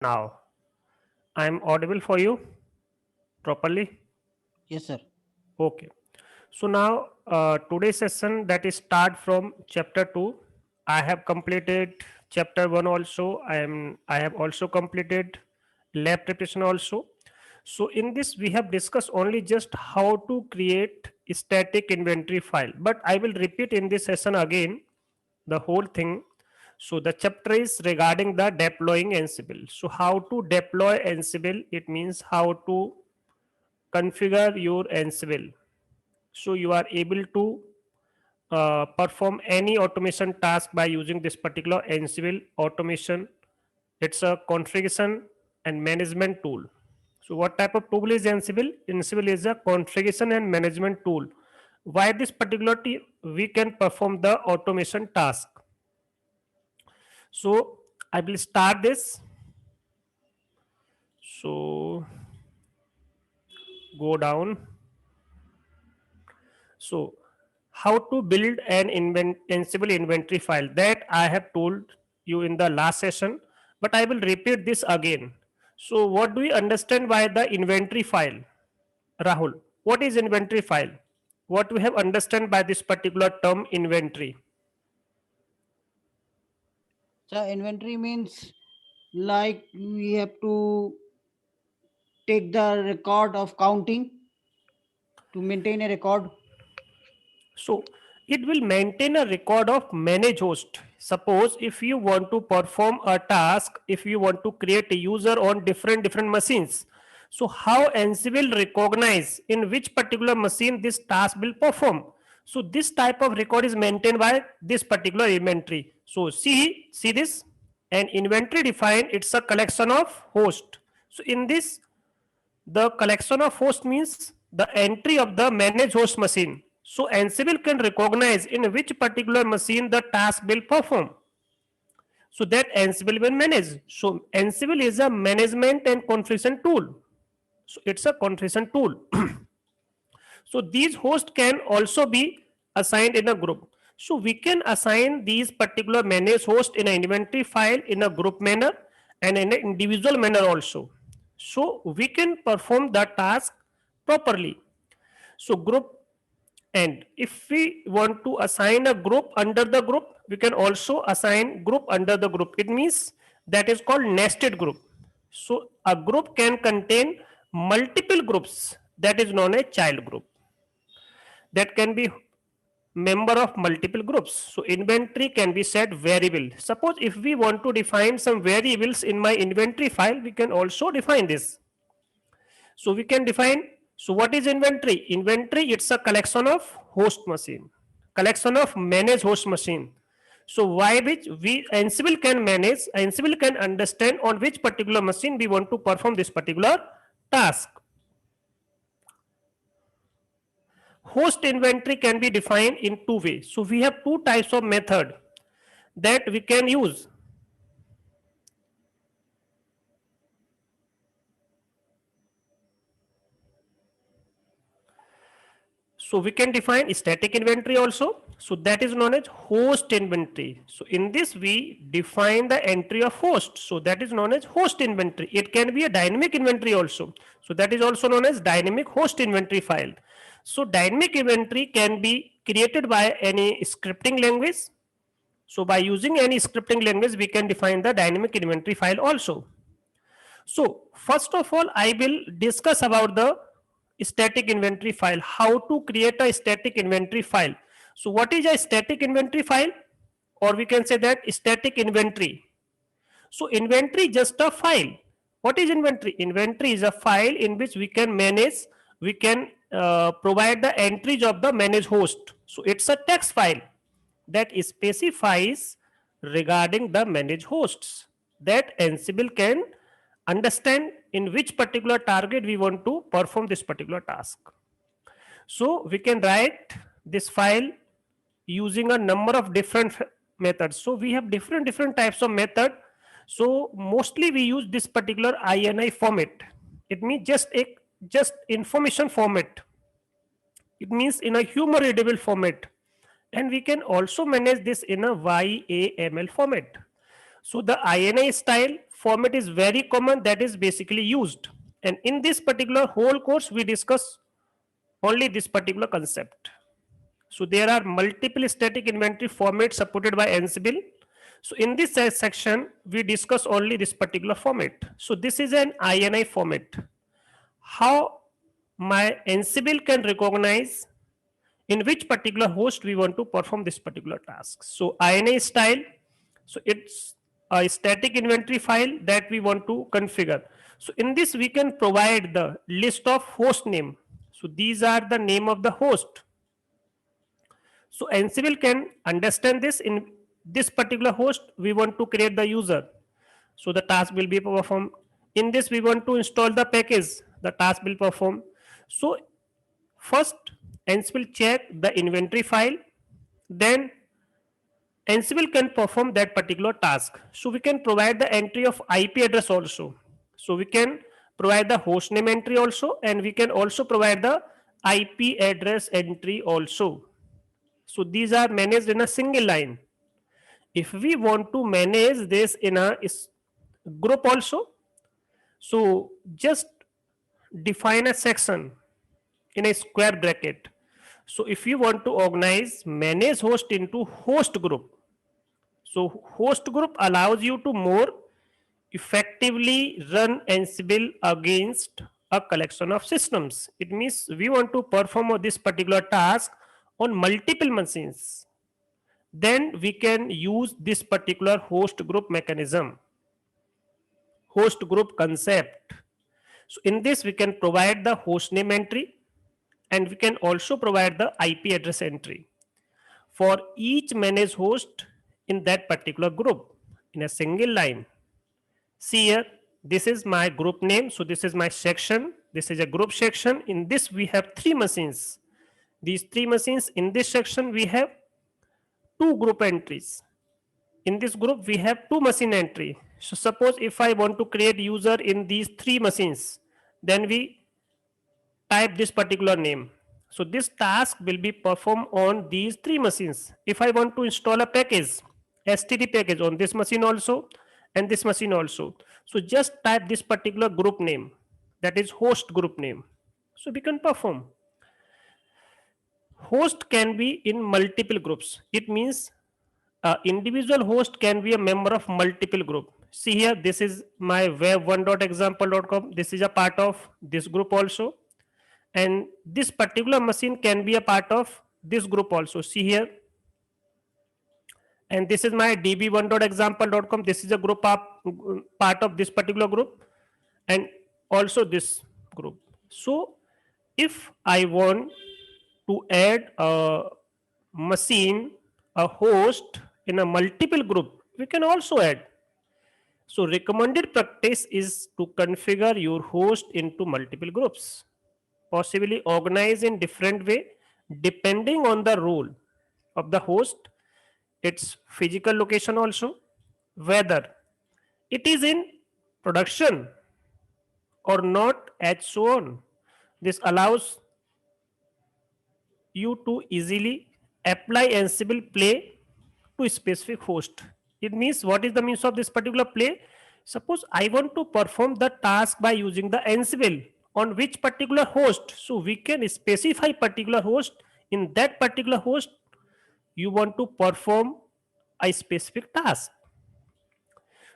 Now, I'm audible for you properly. Yes, sir. Okay. So now today's session that is start from chapter 2. I have completed chapter 1 also. I have also completed lab preparation also. So in this we have discussed only just how to create static inventory file. But I will repeat in this session again the whole thing. So the chapter is regarding the deploying Ansible. So how to deploy Ansible? It means how to configure your Ansible. So you are able to perform any automation task by using this particular Ansible automation. It's a configuration and management tool. So what type of tool is Ansible? Ansible is a configuration and management tool. Why this particular we can perform the automation task. So I will start this. So go down. So how to build an Ansible inventory file that I have told you in the last session, but I will repeat this again. So what do we understand by the inventory file? Rahul, what is inventory file? What we have understand by this particular term inventory? So inventory means like we have to take the record of counting to maintain a record. So it will maintain a record of manage host. Suppose if you want to perform a task, if you want to create a user on different machines, so how Ansible recognize in which particular machine this task will perform? So this type of record is maintained by this particular inventory. So see this, an inventory defined, it's a collection of host. So in this, the collection of host means the entry of the manage host machine. So Ansible can recognize in which particular machine the task will perform. So that Ansible will manage. So Ansible is a management and configuration tool. So it's a configuration tool. So these hosts can also be assigned in a group. So we can assign these particular manage host in an inventory file in a group manner and in an individual manner also. So we can perform the task properly. So group, and if we want to assign a group under the group, we can also assign group under the group. It means that is called nested group. So a group can contain multiple groups, that is known as child group, that can be member of multiple groups. So inventory can be set variable. Suppose if we want to define some variables in my inventory file, we can also define this. So we can define, so what is inventory? Inventory, it's a collection of host machine, collection of manage host machine. So why which we Ansible can manage, Ansible can understand on which particular machine we want to perform this particular task. Host inventory can be defined in two ways. So we have two types of method that we can use. So we can define static inventory also. So that is known as host inventory. So in this we define the entry of host. So that is known as host inventory. It can be a dynamic inventory also. So that is also known as dynamic host inventory file. So dynamic inventory can be created by any scripting language. So by using any scripting language, we can define the dynamic inventory file also. So first of all, I will discuss about the static inventory file, how to create a static inventory file. So what is a static inventory file? Or we can say that static inventory. So inventory is just a file. What is inventory? Inventory is a file in which we can manage, we can provide the entries of the managed host. So it's a text file that specifies regarding the managed hosts that Ansible can understand in which particular target we want to perform this particular task. So we can write this file using a number of different methods. So we have different types of method. So mostly we use this particular ini format. It means just information format. It means in a humor readable format, and we can also manage this in a YAML format. So the ini style format is very common, that is basically used. And in this particular whole course, we discuss only this particular concept. So there are multiple static inventory formats supported by Ansible. So in this section, we discuss only this particular format. So this is an INI format. How my Ansible can recognize in which particular host we want to perform this particular task. So INI style, so it's a static inventory file that we want to configure. So in this we can provide the list of host name. So these are the name of the host. So Ansible can understand this. In this particular host we want to create the user, so the task will be performed. In this we want to install the package, the task will perform. So first Ansible check the inventory file, then Ansible can perform that particular task. So we can provide the entry of IP address also. So we can provide the host name entry also, and we can also provide the IP address entry also. So these are managed in a single line. If we want to manage this in a group also, so just define a section in a square bracket. So if you want to organize manage host into host group, so host group allows you to more effectively run Ansible against a collection of systems. It means we want to perform this particular task on multiple machines. Then we can use this particular host group mechanism, host group concept. So in this we can provide the host name entry, and we can also provide the IP address entry for each managed host in that particular group in a single line. See here, this is my group name. So this is my section. This is a group section. In this we have 3 machines. These 3 machines, in this section we have 2 group entries. In this group we have 2 machine entry. So suppose if I want to create user in these 3 machines, then we type this particular name. So this task will be performed on these 3 machines. If I want to install a package, std package on this machine also and this machine also, so just type this particular group name, that is host group name. So we can perform. Host can be in multiple groups. It means individual host can be a member of multiple group. See here, this is my web1.example.com. This is a part of this group also, and this particular machine can be a part of this group also. See here, and this is my db1.example.com. This is a group of part of this particular group, and also this group. So if I want to add a machine, a host in a multiple group, we can also add. So recommended practice is to configure your host into multiple groups, possibly organized in different way depending on the role of the host, its physical location also, whether it is in production or not, and so on. This allows you to easily apply Ansible play to a specific host. It means, what is the means of this particular play? Suppose I want to perform the task by using the Ansible on which particular host. So we can specify particular host. In that particular host, you want to perform a specific task.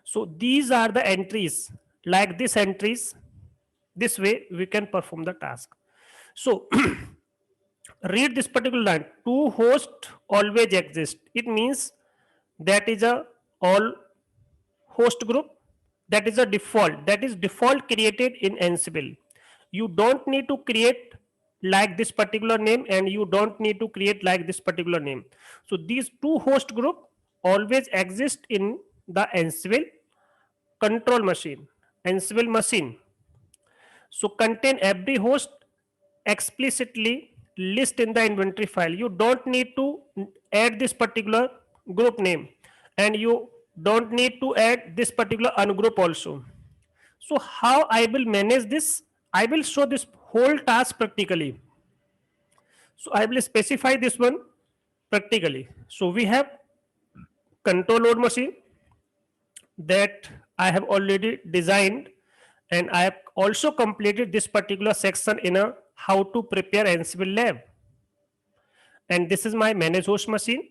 So these are the entries, like these entries. This way we can perform the task. So read this particular line. 2 hosts always exist. It means that is a all host group, that is a default, that is default created in Ansible. You don't need to create like this particular name, and you don't need to create like this particular name. So these 2 host group always exist in the Ansible control machine, Ansible machine. So contain every host explicitly list in the inventory file. You don't need to add this particular group name, and you don't need to add this particular ungroup also. So how I will manage this? I will show this whole task practically. So I will specify this one practically. So we have control load machine that I have already designed, and I have also completed this particular section in a how to prepare Ansible lab. And this is my manage host machine,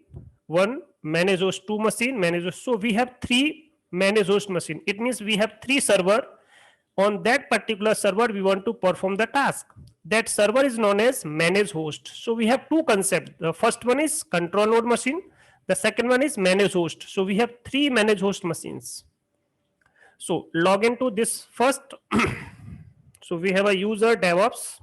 one manage host, two machine, manage host. So we have three manage host machine. It means we have three server. On that particular server, we want to perform the task. That server is known as manage host. So we have two concepts. The first one is control node machine. The second one is manage host. So we have three manage host machines. So log into this first. So we have a user DevOps.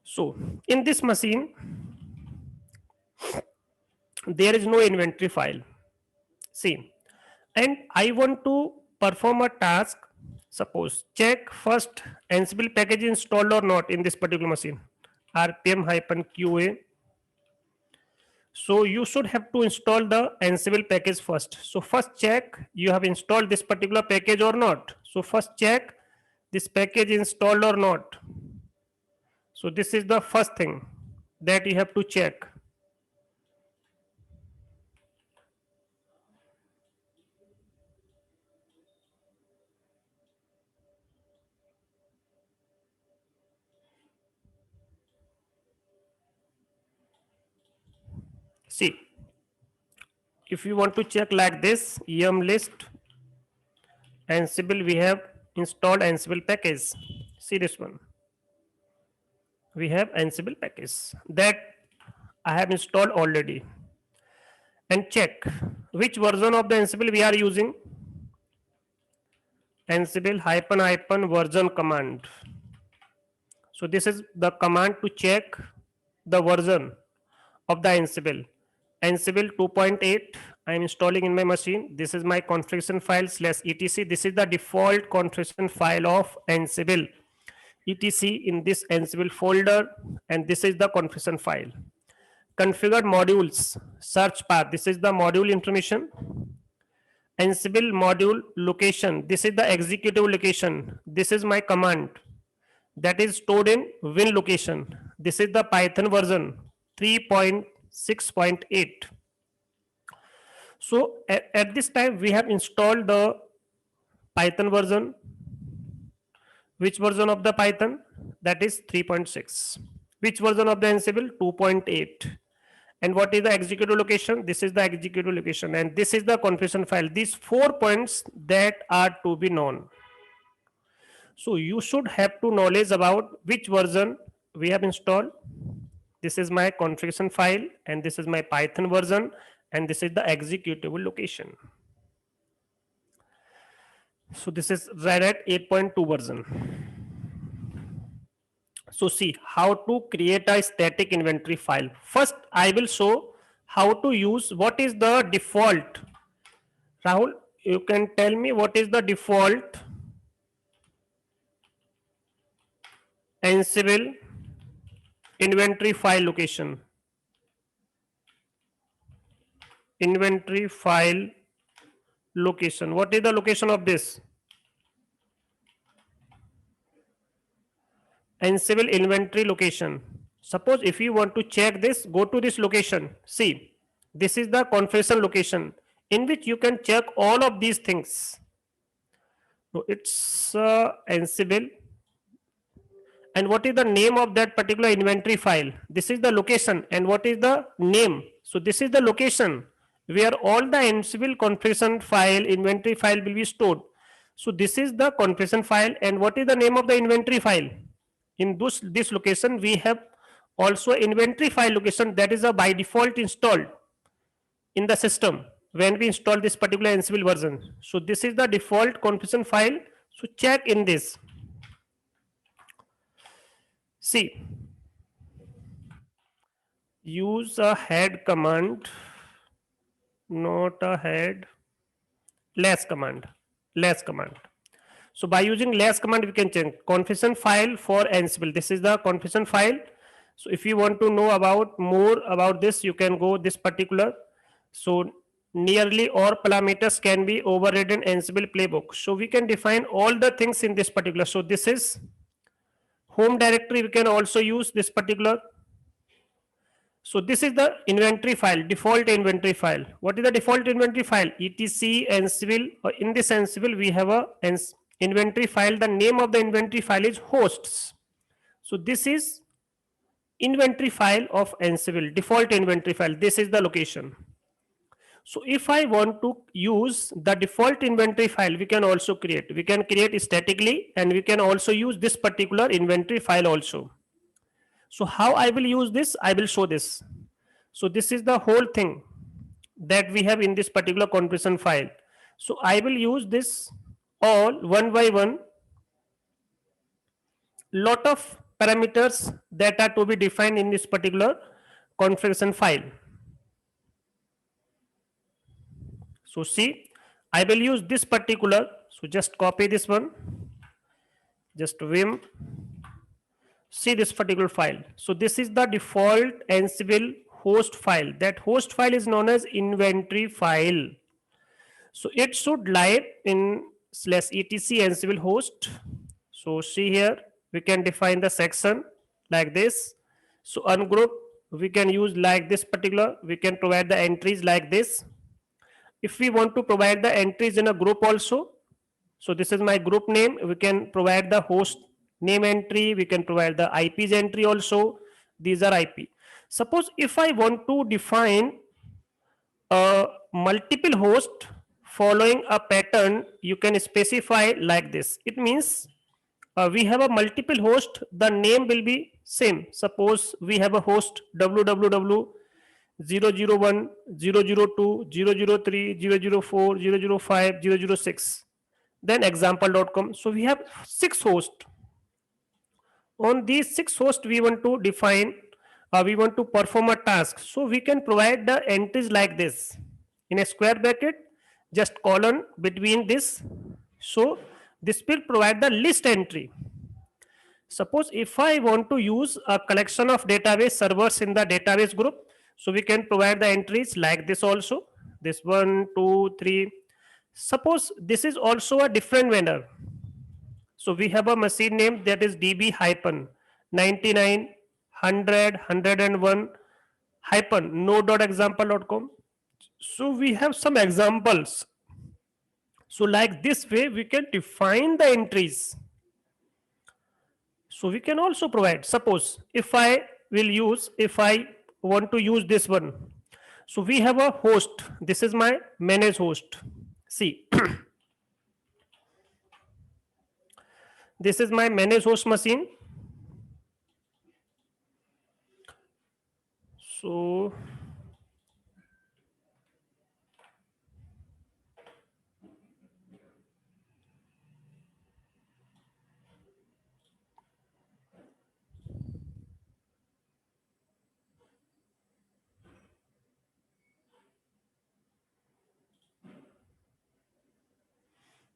So in this machine, there is no inventory file. See, and I want to perform a task. Suppose check first Ansible package installed or not in this particular machine. RPM-QA. So you should have to install the Ansible package first. So first check you have installed this particular package or not. So first check this package installed or not. So this is the first thing that you have to check. See, if you want to check like this, yum list Ansible, we have installed Ansible package. See this one. We have Ansible package that I have installed already. And check which version of the Ansible we are using. Ansible -- version command. So this is the command to check the version of the Ansible. Ansible 2.8 I am installing in my machine. This is my configuration file /etc. This is the default configuration file of Ansible etc in this Ansible folder, and this is the configuration file. Configured modules search path. This is the module information. Ansible module location. This is the executive location. This is my command that is stored in win location. This is the Python version 3.6.8. So at this time we have installed the Python version. Which version of the Python? That is 3.6. Which version of the Ansible? 2.8. And what is the executive location? This is the executive location, and this is the configuration file. These 4 points that are to be known. So you should have to knowledge about which version we have installed. This is my configuration file, and this is my Python version, and this is the executable location. So this is right at 8.2 version. So see how to create a static inventory file. First, I will show how to use what is the default. Rahul, you can tell me what is the default Ansible inventory file location. Inventory file location. What is the location of this? Ansible inventory location. Suppose if you want to check this, go to this location. See, this is the configuration location in which you can check all of these things. So it's Ansible. And what is the name of that particular inventory file? This is the location. And what is the name? So this is the location where all the Ansible configuration file, inventory file will be stored. So this is the configuration file. And what is the name of the inventory file? In this location, we have also inventory file location that is a by default installed in the system when we install this particular Ansible version. So this is the default configuration file. So check in this. See, use a head command, not a head, less command. So by using less command, we can change configuration file for Ansible. This is the configuration file. So if you want to know about more about this, you can go this particular. So nearly all parameters can be overridden Ansible playbook. So we can define all the things in this particular. So this is home directory. We can also use this particular. So this is the inventory file, default inventory file. What is the default inventory file? etc ansible. In this ansible we have a inventory file. The name of the inventory file is hosts. So this is inventory file of ansible, default inventory file. This is the location. So if I want to use the default inventory file, we can also create. We can create statically, and we can also use this particular inventory file also. So how I will use this? I will show this. So this is the whole thing that we have in this particular configuration file. So I will use this all one by one. Lot of parameters that are to be defined in this particular configuration file. So see, I will use this particular. So just copy this one. Just vim. See this particular file. So this is the default Ansible host file. That host file is known as inventory file. So it should live in /etc Ansible host. So see here, we can define the section like this. So ungroup, we can use like this particular. We can provide the entries like this. If we want to provide the entries in a group also, so this is my group name. We can provide the host name entry. We can provide the IPs entry also. These are IP. Suppose if I want to define a multiple host following a pattern, you can specify like this. It means we have a multiple host, the name will be same. Suppose we have a host www 001 002 003 004 005 006, then example.com. So we have 6 hosts. On these 6 hosts we want to define, we want to perform a task. So we can provide the entries like this in a square bracket, just colon between this. So this will provide the list entry. Suppose if I want to use a collection of database servers in the database group, so we can provide the entries like this also. This 1, 2, 3. Suppose this is also a different vendor. So we have a machine name that is db hyphen 99 100 101 hyphen node.example.com. So we have some examples. So like this way we can define the entries. So we can also provide, suppose if I want to use this one. So we have a host. This is my manage host. See, this is my manage host machine. So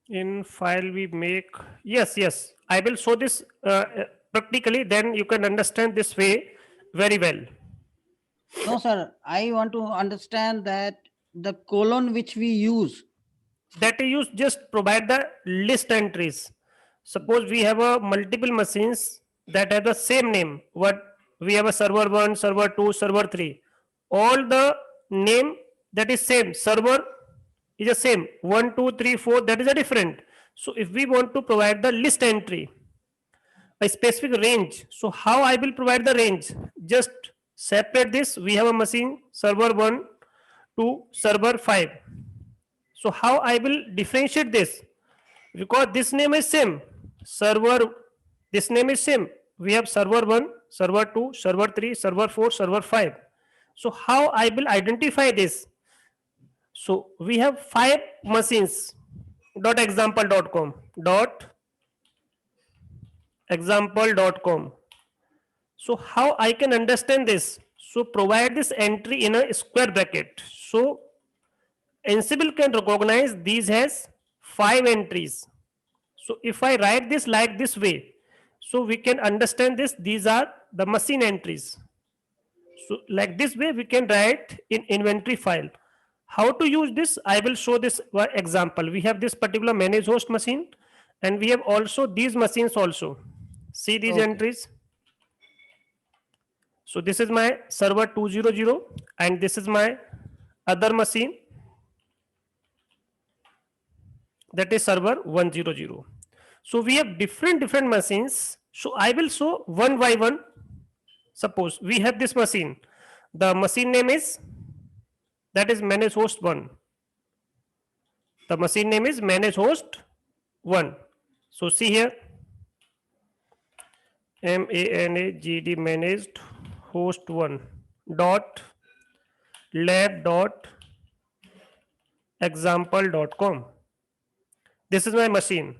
in file we make, yes, I will show this practically, then you can understand this way very well. No, sir. I want to understand that the colon which we use. That you just provide the list entries. Suppose we have a multiple machines that have the same name. What we have a server 1, server 2, server 3. All the name that is same. Server is the same. 1, 2, 3, 4. That is a different. So if we want to provide the list entry, a specific range. So how I will provide the range? Just separate this. We have a machine server 1 to server 5. So how I will differentiate this? Because this name is same. Server, this name is same. We have server 1, server 2, server 3, server 4, server 5. So how I will identify this? So we have 5 machines dot example.com dot example.com. So how I can understand this? So provide this entry in a square bracket. So Ansible can recognize these as 5 entries. So if I write this like this way, so we can understand this, these are the machine entries. So like this way we can write in inventory file. How to use this? I will show this example. We have this particular manage host machine, and we have also these machines also. See these entries. So this is my server 200 and this is my other machine, that is server 100. So we have different machines. So I will show one by one. Suppose we have this machine. The machine name is, that is manage host 1. The machine name is manage host 1. So see here, managed managed host 1 dot lab dot example.com. This is my machine.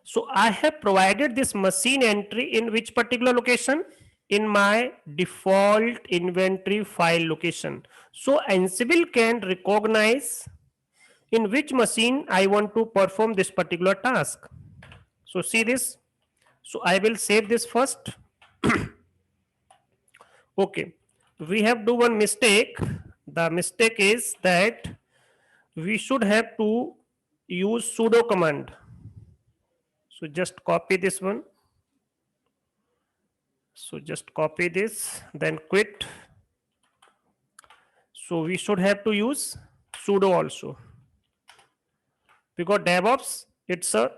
So I have provided this machine entry in which particular location? In my default inventory file location. So Ansible can recognize in which machine I want to perform this particular task. So see this. So I will save this first. Okay. We have do one mistake. The mistake is that we should have to use sudo command. So just copy this one. So just copy this, then quit. So we should have to use sudo also, because DevOps, it's a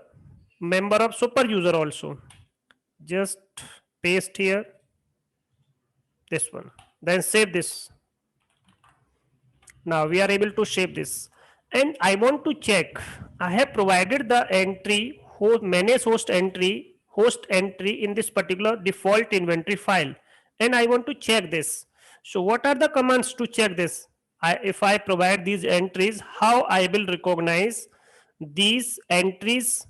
member of super user also. Just paste here this one, then save this. Now we are able to save this, and I want to check. I have provided the entry host manage host entry in this particular default inventory file, and I want to check this. So what are the commands to check this? If I provide these entries, how I will recognize these entries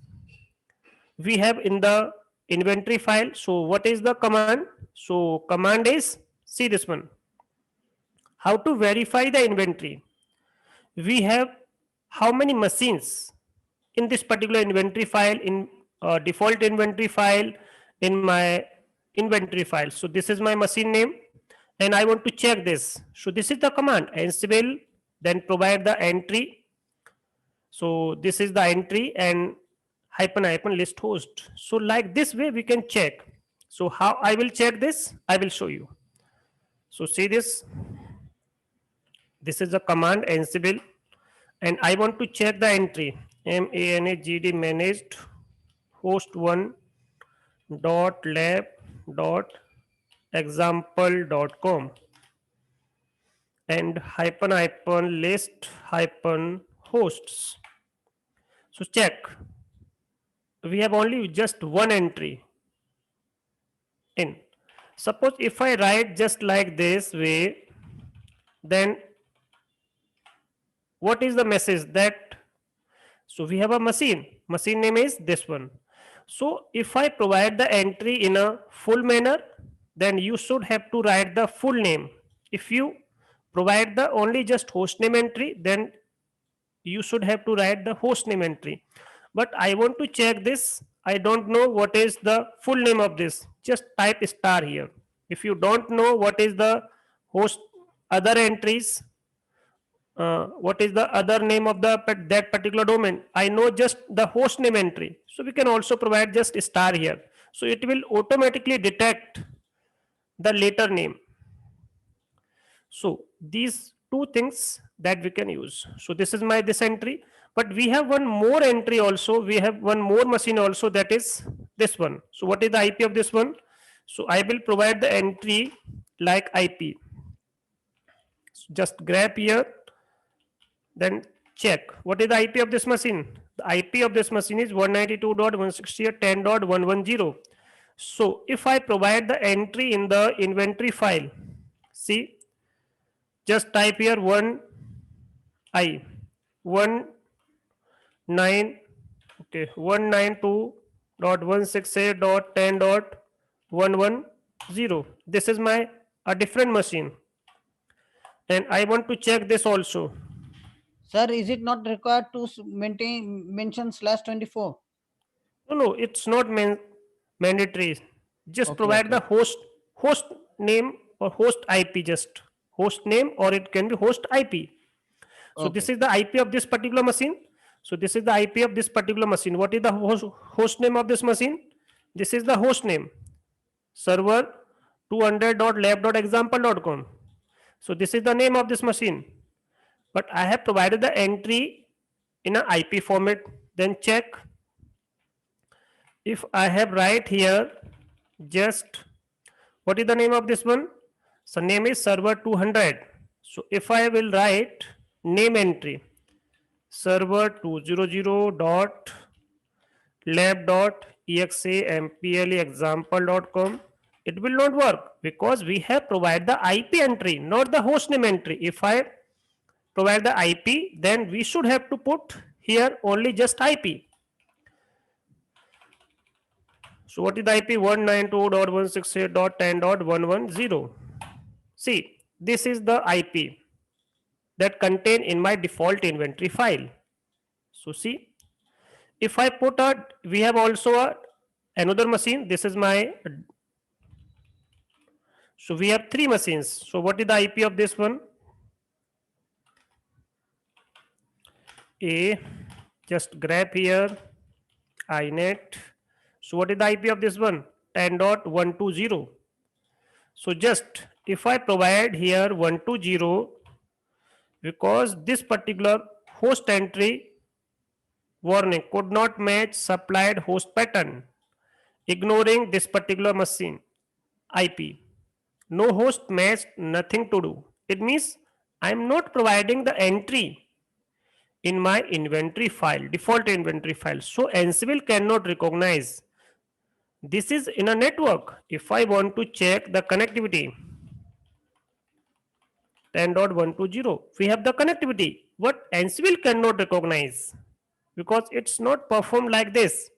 we have in the inventory file? So what is the command? So command is, see this one, how to verify the inventory. We have how many machines in this particular inventory file, in default inventory file, in my inventory file. So this is my machine name and I want to check this. So this is the command Ansible, then provide the entry. So this is the entry and hyphen list host. So like this way we can check. So how I will check this, I will show you. So see this, this is the command Ansible, and I want to check the entry managed host 1 dot lab dot example.com and hyphen list hyphen hosts. So check, we have only just one entry in. Suppose if I write just like this way, then what is the message that, so we have a machine name is this one. So if I provide the entry in a full manner, then you should have to write the full name. If you provide the only just host name entry, then you should have to write the host name entry. But I want to check this, I don't know what is the full name of this, just type star here. If you don't know what is the host other entries, what is the other name of the that particular domain, I know just the host name entry, so we can also provide just star here. So it will automatically detect the later name. So these two things that we can use. So this is my this entry, but we have one more entry also, we have one more machine also, that is this one. So what is the IP of this one? So I will provide the entry like IP. So just grab here, then check what is the IP of this machine. The IP of this machine is 192.168.10.110. So if I provide the entry in the inventory file, see, just type here 19 okay 192.168.10.110. This is my a different machine, and I want to check this also. Sir, is it not required to mention /24? No, it's not mandatory. Just Okay, provide okay. the host name or host IP, just host name, or it can be host IP. So this Okay. is the IP of this particular machine. So this is the IP of this particular machine. What is the host name of this machine? This is the host name, server 200.lab.example.com. So this is the name of this machine, but I have provided the entry in a IP format. Then check if I have write here just what is the name of this one. So name is server 200. So if I will write name entry server 200 dot lab dot exa mple example.com, it will not work because we have provided the IP entry, not the host name entry. If I provide the IP, then we should have to put here only just IP. So what is the IP? 192.168.10.110. See, this is the IP that contain in my default inventory file. So see, if I put a, we have also another machine. This is my, so we have three machines. So what is the IP of this one? A, just grab here inet. So what is the IP of this one? 10.120. So just if I provide here 120, because this particular host entry warning could not match supplied host pattern, ignoring this particular machine IP. No host matched, nothing to do. It means I am not providing the entry in my inventory file, default inventory file. So Ansible cannot recognize. This is in a network. If I want to check the connectivity, 10.120, we have the connectivity. What Ansible cannot recognize because it's not performed like this.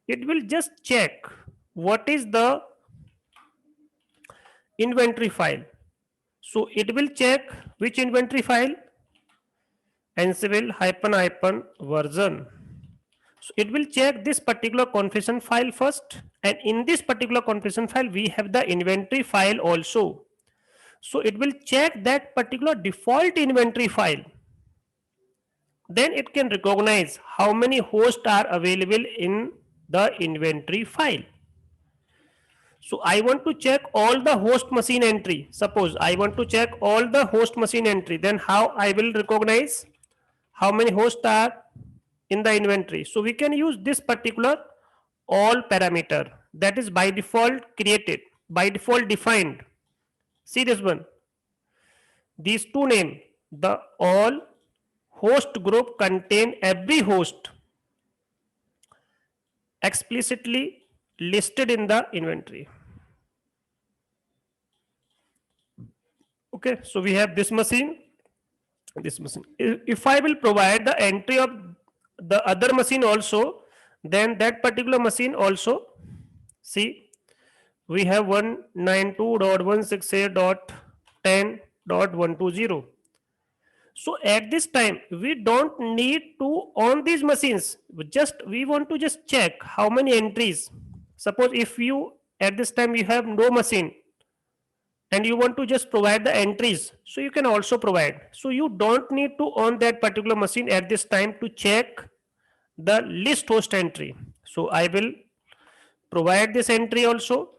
It will just check what is the inventory file. So it will check which inventory file? Ansible -version. So it will check this particular configuration file first, and in this particular configuration file we have the inventory file also. So it will check that particular default inventory file. Then it can recognize how many hosts are available in the inventory file. So I want to check all the host machine entry. Suppose I want to check all the host machine entry. Then how I will recognize how many hosts are in the inventory? So we can use this particular all parameter that is by default created, by default defined. See this one. These two names, the all host group contain every host explicitly listed in the inventory. Okay, so we have this machine, this machine. If I will provide the entry of the other machine also, then that particular machine also, see, we have 192.168.10.120. So at this time, we don't need to on these machines. Just we want to just check how many entries. Suppose if you at this time you have no machine and you want to just provide the entries, so you can also provide. So you don't need to on that particular machine at this time to check the list host entry. So I will provide this entry also.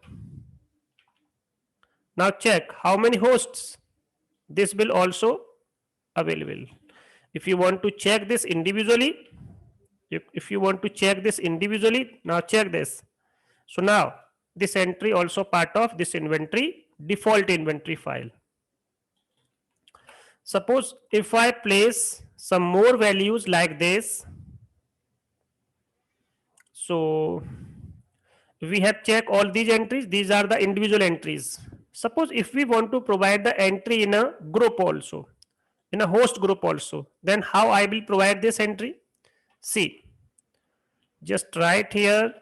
Now check how many hosts. This will also available. If you want to check this individually, if you want to check this individually, now check this. So now this entry also part of this inventory, default inventory file. Suppose if I place some more values like this, so we have checked all these entries. These are the individual entries. Suppose if we want to provide the entry in a group also, in a host group also, then how I will provide this entry? See, just write here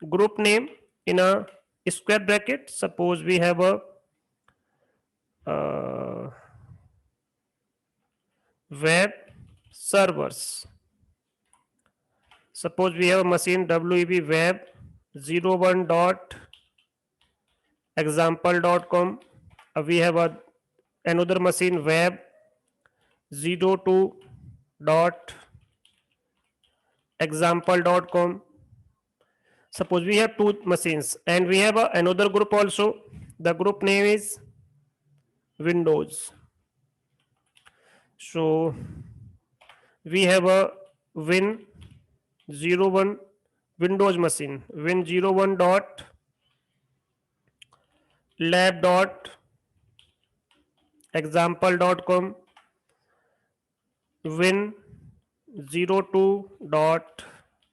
group name in a square bracket. Suppose we have a web servers. Suppose we have a machine web web 01.example.com. We have another machine web 02.example.com. Suppose we have two machines and we have another group also. The group name is Windows. So we have a Win01 Windows machine, Win01 dot lab dot example.com, Win02 dot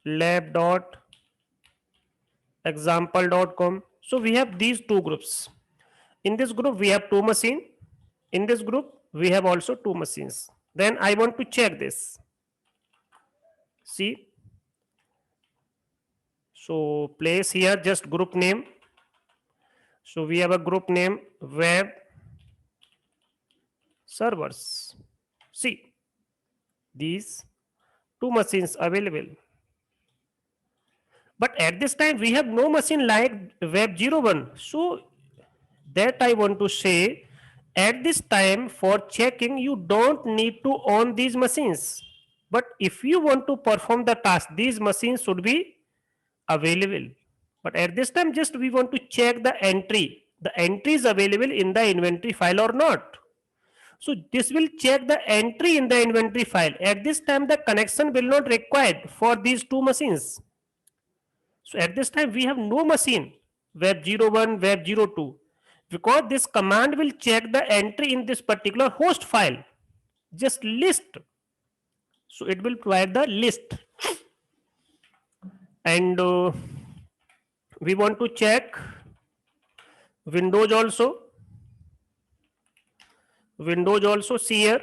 lab dot example.com. So we have these two groups. In this group we have two machines. In this group we have also two machines. Then I want to check this. See, so place here just group name. So we have a group name web servers. See, these two machines available. But at this time we have no machine like web01. So that I want to say, at this time for checking you don't need to own these machines. But if you want to perform the task, these machines should be available. But at this time just we want to check the entry. The entry is available in the inventory file or not. So this will check the entry in the inventory file. At this time the connection will not required for these two machines. So at this time we have no machine web01, web02, because this command will check the entry in this particular host file, just list. So it will provide the list. And we want to check Windows also. Windows also, see here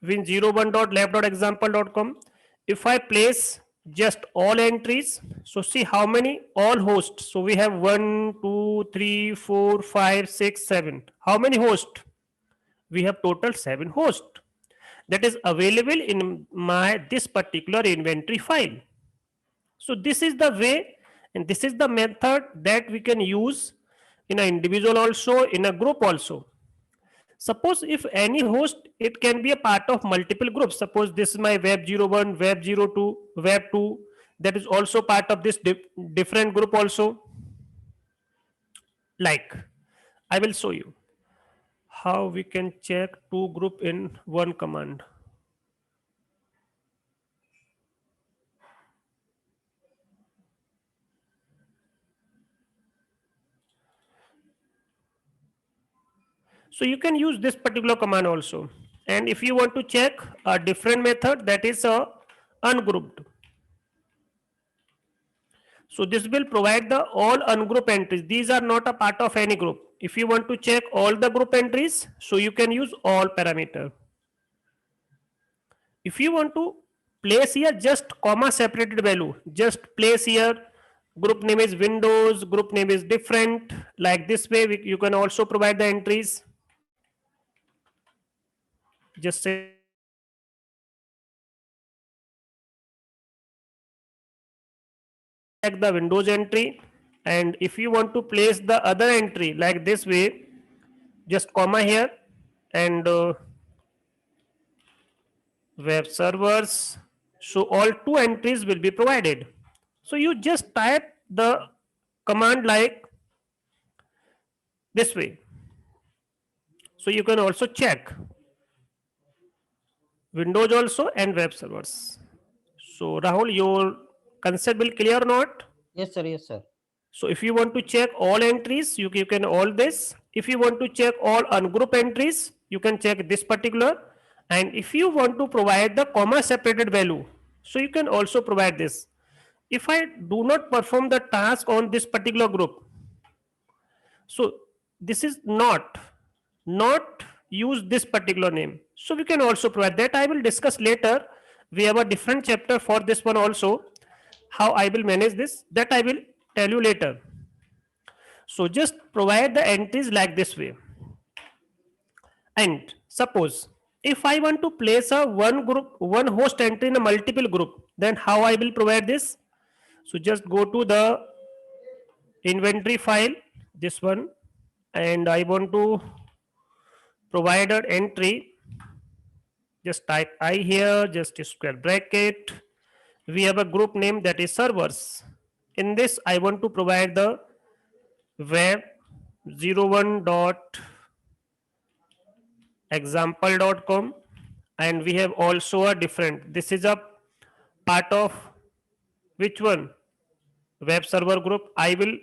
win01.lab.example.com. If I place just all entries, so see how many all hosts. So we have 1 2 3 4 5 6 7. How many hosts? We have total 7 hosts that is available in my this particular inventory file. So this is the way and this is the method that we can use in an individual also, in a group also. Suppose if any host, it can be a part of multiple groups. Suppose this is my web01, web02, web2, that is also part of this different group also. Like, I will show you how we can check two group in one command. So you can use this particular command also. And if you want to check a different method, that is a ungrouped. So this will provide the all ungroup entries. These are not a part of any group. If you want to check all the group entries, so you can use all parameter. If you want to place here just comma separated value, just place here group name is Windows, group name is different. Like this way, you can also provide the entries. Just say the Windows entry, and if you want to place the other entry like this way, just comma here and web servers. So all two entries will be provided. So you just type the command like this way. So you can also check Windows also and web servers. So Rahul, your concept will clear or not? Yes, sir. Yes, sir. So if you want to check all entries, you can all this. If you want to check all ungroup entries, you can check this particular. And if you want to provide the comma separated value, so you can also provide this. If I do not perform the task on this particular group, so this is not use this particular name. So we can also provide that. I will discuss later. We have a different chapter for this one also. How I will manage this, that I will tell you later. So just provide the entries like this way. And suppose if I want to place a one host entry in a multiple group, then how I will provide this? So just go to the inventory file, this one, and I want to provide an entry. Just type I here, just square bracket. We have a group name that is servers. In this, I want to provide the web 01.example.com, and we have also a different, this is a part of which one, web server group. I will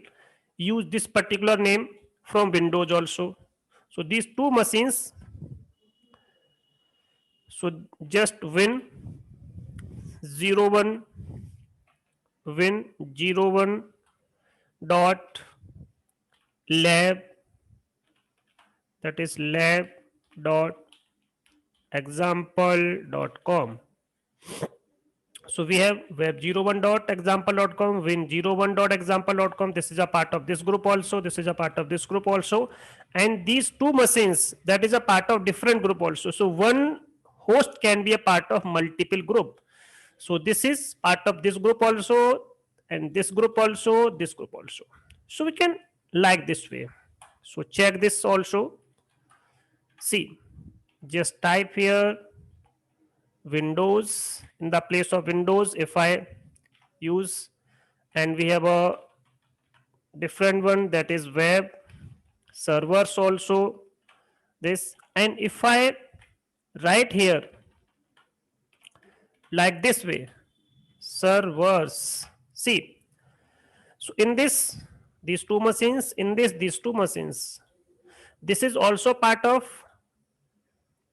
use this particular name from Windows also. So these two machines, so just win 01, win 01 dot lab, that is lab dot example.com. So we have web01.example.com, win01.example.com. This is a part of this group also. This is a part of this group also. And these two machines, that is a part of different group also. So one host can be a part of multiple group. So this is part of this group also, and this group also, this group also. So we can like this way. So check this also. See, just type here Windows, in the place of Windows if I use, and we have a different one, that is web servers also, this, and if I write here like this way, servers, see, so in this, these two machines, in this, these two machines, this is also part of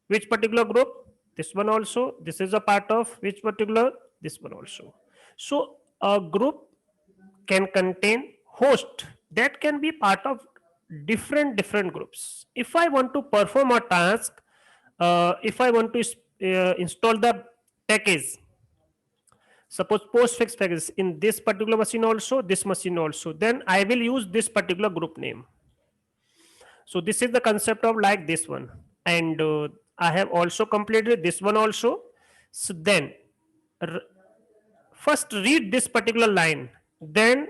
which particular group, this one also, this is a part of which particular, this one also. So a group can contain host that can be part of different groups. If I want to perform a task, if I want to install the package, suppose postfix package in this particular machine also, this machine also, then I will use this particular group name. So this is the concept of like this one, and I have also completed this one also. So then first read this particular line, then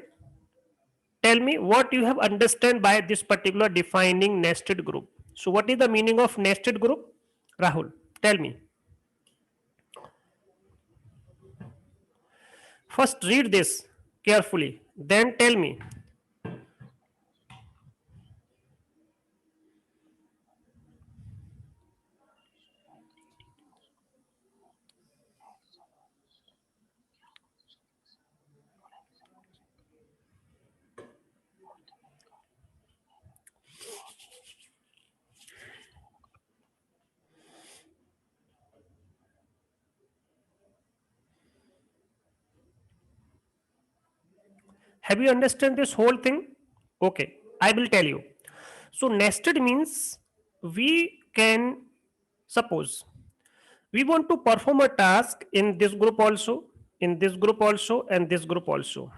tell me what you have understand by this particular defining nested group. So what is the meaning of nested group? Rahul, tell me. First read this carefully, then tell me. Have you understand this whole thing? Okay, I will tell you. So nested means we can, suppose we want to perform a task in this group also, in this group also, and this group also.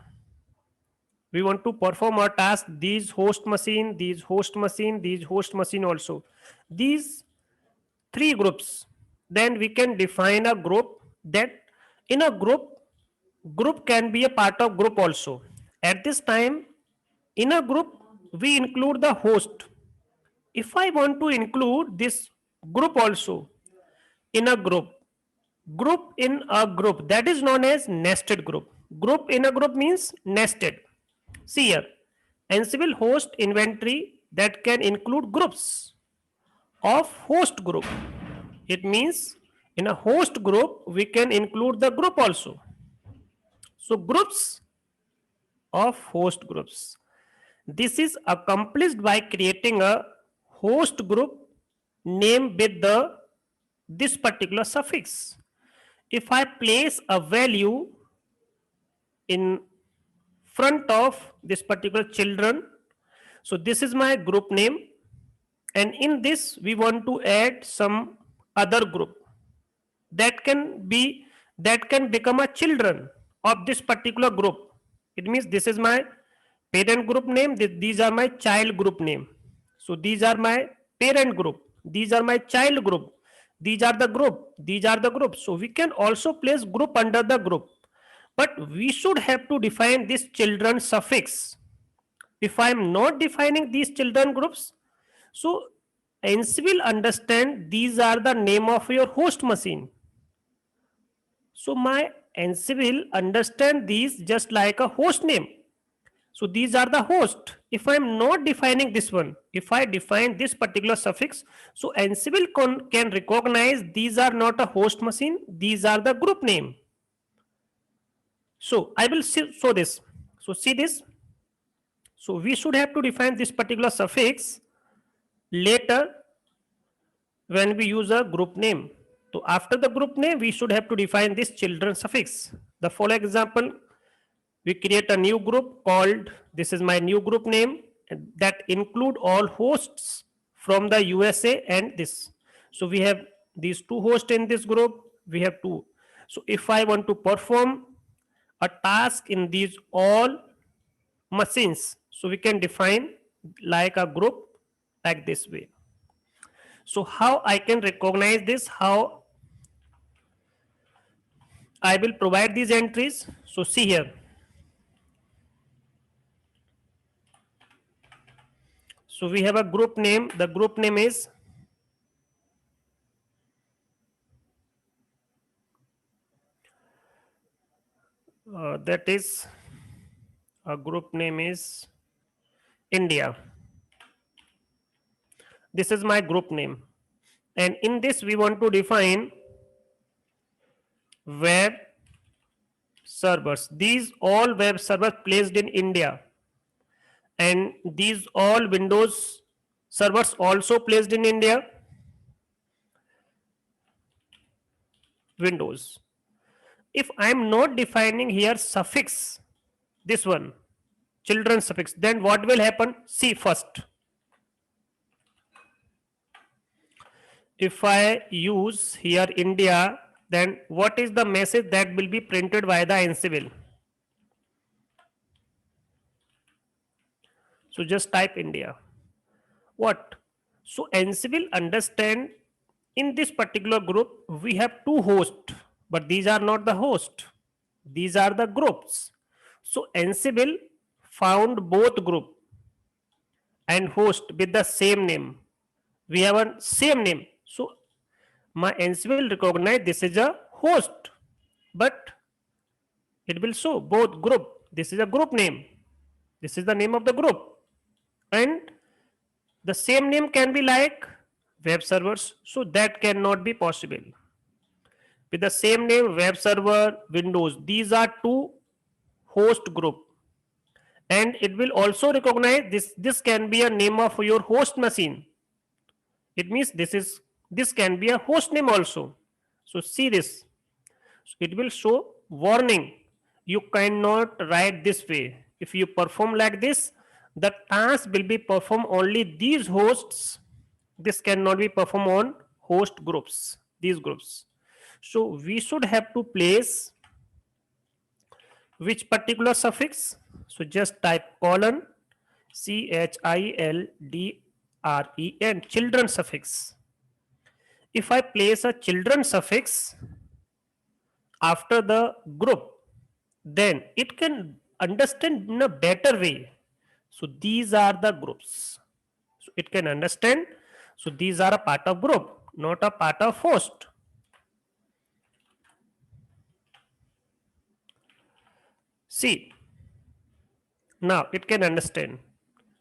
We want to perform a task, these host machine, these host machine, these host machine also. These three groups. Then we can define a group, that in a group can be a part of group also. At this time, in a group, we include the host. If I want to include this group also in a group in a group, that is known as nested group. Group in a group means nested. See here, Ansible host inventory that can include groups of host group. It means in a host group, we can include the group also. So groups of host groups. This is accomplished by creating a host group name with this particular suffix. If I place a value in front of this particular children, so this is my group name, and in this we want to add some other group that can become a children of this particular group. It means this is my parent group name, these are my child group name. So these are my parent group, these are my child group, these are the group, these are the group. So we can also place group under the group, but we should have to define this children suffix. If I am not defining these children groups, so Ansible understand these are the name of your host machine. So my Ansible understand these just like a host name. So these are the host, if I am not defining this one, if I define this particular suffix, so Ansible can recognize these are not a host machine, these are the group name. So I will show this. So see this. So we should have to define this particular suffix later when we use a group name. So after the group name, we should have to define this children suffix. The following example, we create a new group called, this is my new group name, that include all hosts from the USA and this. So we have these two hosts in this group, we have two. So if I want to perform a task in these all machines, so we can define like a group like this way. So how I can recognize this, how I will provide these entries. So see here. So we have a group name. The group name is that is a group name is India. This is my group name. And in this we want to define web servers. These all web servers placed in India. And these all Windows servers also placed in India. Windows. If I am not defining here suffix, this one, children suffix, then what will happen? See first. If I use here India, then what is the message that will be printed by the Ansible? So just type India. What? So Ansible understand in this particular group we have two hosts, but these are not the host. These are the groups. So Ansible found both group and host with the same name. We have a same name. So my Ansible recognize this is a host, but it will show both group. This is a group name. This is the name of the group. And the same name can be like web servers. So that cannot be possible. With the same name, web server, Windows, these are two host group. And it will also recognize this can be a name of your host machine. It means this can be a host name also. So see this. It will show warning. You cannot write this way. If you perform like this, the task will be performed only these hosts. This cannot be performed on host groups, these groups. So we should have to place which particular suffix. So just type colon children, children suffix. If I place a children suffix after the group, then it can understand in a better way. So these are the groups. So it can understand. So these are a part of group, not a part of host. See, now it can understand.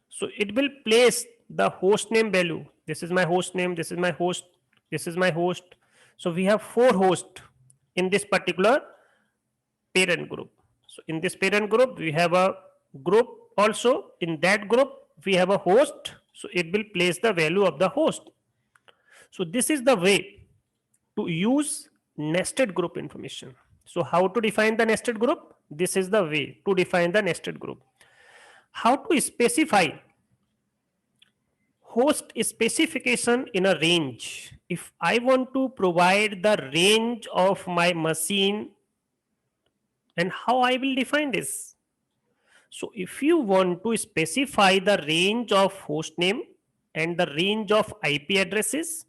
So it will place the host name value. This is my host name, this is my host, this is my host. So we have four hosts in this particular parent group. So in this parent group, we have a group also. In that group, we have a host. So it will place the value of the host. So this is the way to use nested group information. So how to define the nested group? This is the way to define the nested group. How to specify host specification in a range. If I want to provide the range of my machine, and how I will define this? So if you want to specify the range of host name and the range of IP addresses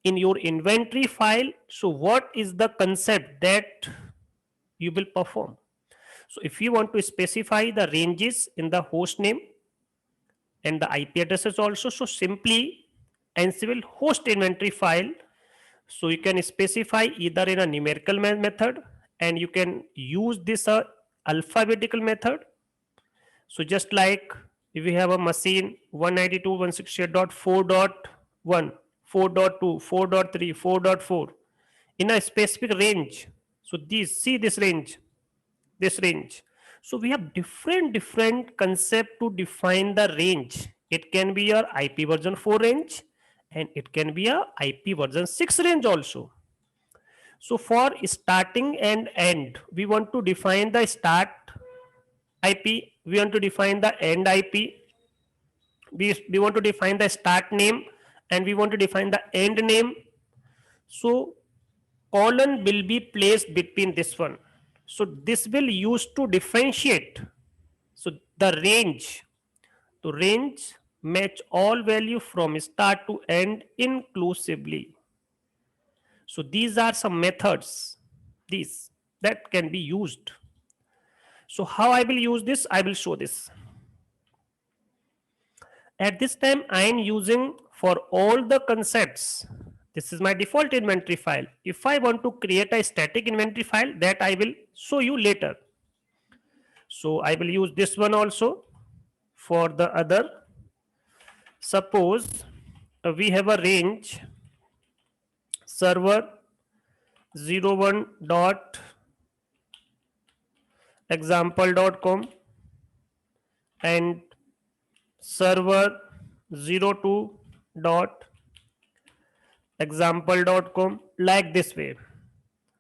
in your inventory file, so what is the concept that you will perform? So if you want to specify the ranges in the host name and the IP addresses also, so simply Ansible host inventory file. So you can specify either in a numerical method, and you can use this alphabetical method. So just like If we have a machine 192.168.4.1, 4.2, 4.3, 4.4 in a specific range. So these, see this range, this range. So we have different concept to define the range. It can be your IP version 4 range, and it can be a IP version 6 range also. So for starting and end, we want to define the start IP, we want to define the end IP, we want to define the start name, and we want to define the end name. So colon will be placed between this one. So this will use to differentiate. So the range, to range match all value from start to end inclusively. So these are some methods, these that can be used. So how I will use this, I will show this. At this time I am using for all the concepts, this is my default inventory file. If I want to create a static inventory file, that I will show you later. So I will use this one also for the other. Suppose we have a range server 01 dot example.com and server 02 dot example.com, like this way.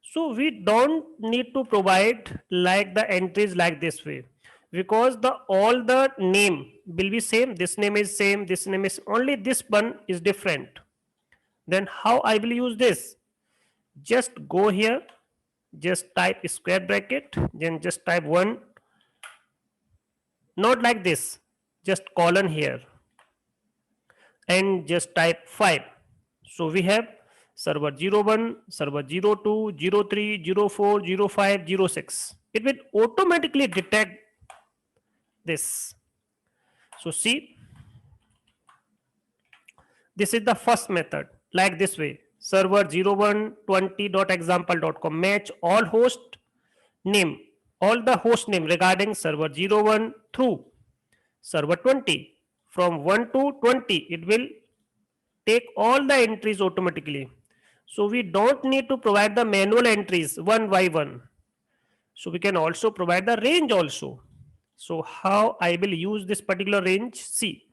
So we don't need to provide like the entries like this way, because the all the name will be same. This name is same, this name is, only this one is different. Then how I will use this? Just go here, just type square bracket, then just type 1, not like this, just colon here, and just type 5. So we have server 01, server 02, 03, 04, 05, 06. It will automatically detect this. So see, this is the first method, like this way. Server 0120.example.com match all host name, all the host name regarding server 01 through server 20. From 1 to 20, it will take all the entries automatically. So we don't need to provide the manual entries one by one. So we can also provide the range also. So how I will use this particular range? See,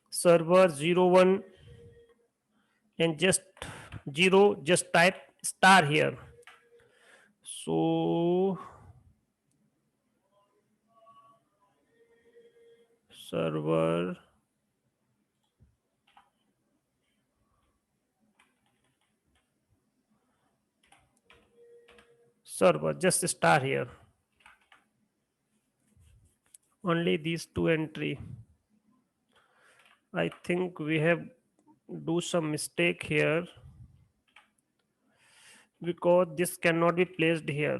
server 01 and just 0, just type star here. So server just star here, only these two entry. I think we have do some mistake here, because this cannot be placed here.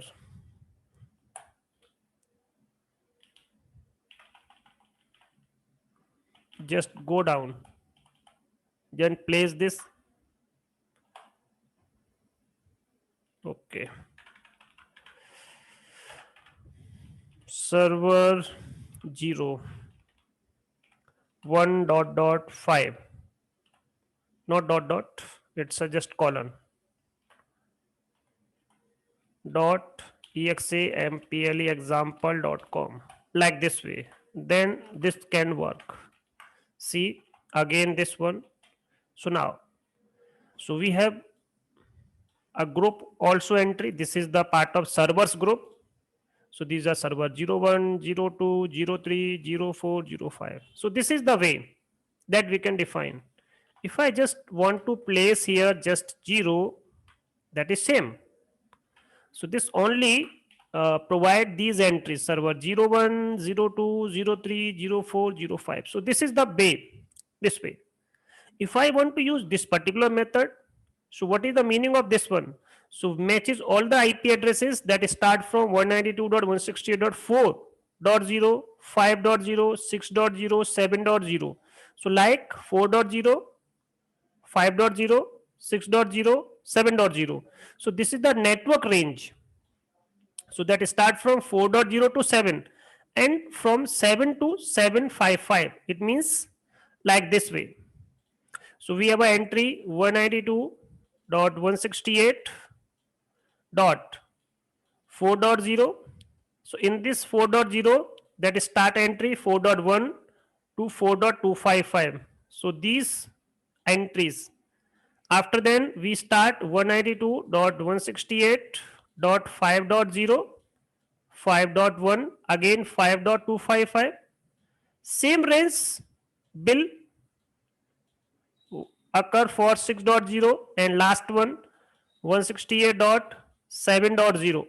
Just go down, then place this. Okay, server 01 dot 5, not dot, it's a just colon dot example example.com, like this way. Then this can work. See, again this one. So now, so we have a group also entry. This is the part of servers group. So these are server 01, 02, 03, 04, 05. So this is the way that we can define. If I just want to place here just 0, that is same. So this only provide these entries server 01, 02, 03, 04, 05. So this is the way, this way. If I want to use this particular method, so what is the meaning of this one? So matches all the IP addresses that start from 192.168.4.0, 5.0, 6.0, 7.0. So like 4.0, 5.0, 6.0, 7.0. So this is the network range. So that start from 4.0 to 7 and from 7 to 755. It means like this way. So we have an entry 192.168.4.0. So in this 4.0, that is start entry 4.1 to 4.255. So these entries. After then we start 192.168.5.0, 5.1, again 5.255. Same range will occur for 6.0 and last one 168.7.0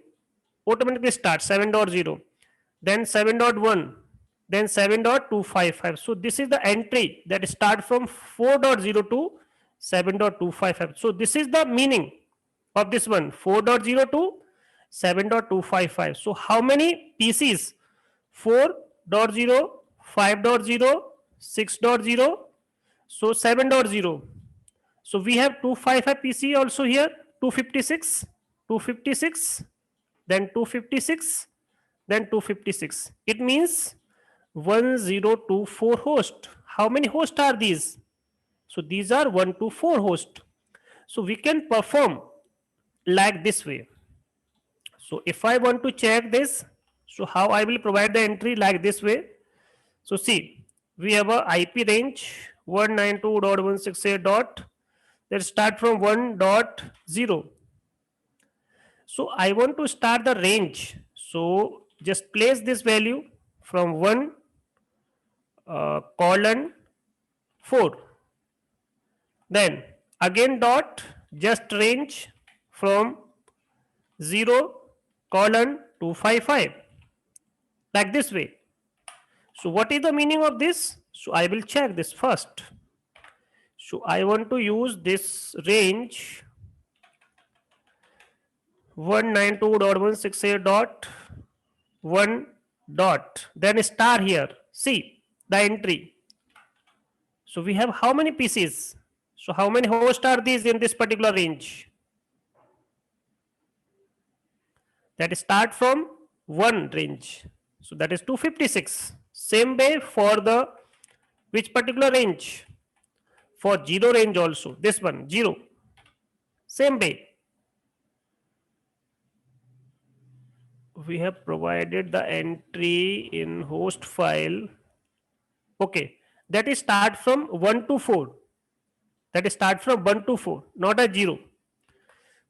automatically start 7.0, then 7.1, then 7.255. So this is the entry that start from 4.0 to 7.255. So this is the meaning of this one 4.0 to 7.255. So how many PCs? 4.0, 5.0, 6.0, so 7.0. So we have 255 PC also here, 256, 256, then 256, then 256. It means 1024 host. How many hosts are these? So these are 124 hosts. So we can perform like this way. So if I want to check this, so how I will provide the entry like this way. So see, we have a IP range 192.168. Let's start from 1.0. So I want to start the range. So just place this value from 1 colon 4. Then again dot just range from 0 colon 255 like this way. So what is the meaning of this? So I will check this first. So I want to use this range 192.168.1 dot, then star here. See the entry. So we have how many PCs? So how many hosts are these in this particular range? That start from 1 range. So that is 256. Same way for the which particular range? For 0 range also. This one 0. Same way. We have provided the entry in host file. Okay, that is start from 1 to 4. That is start from 1 to 4, not a 0.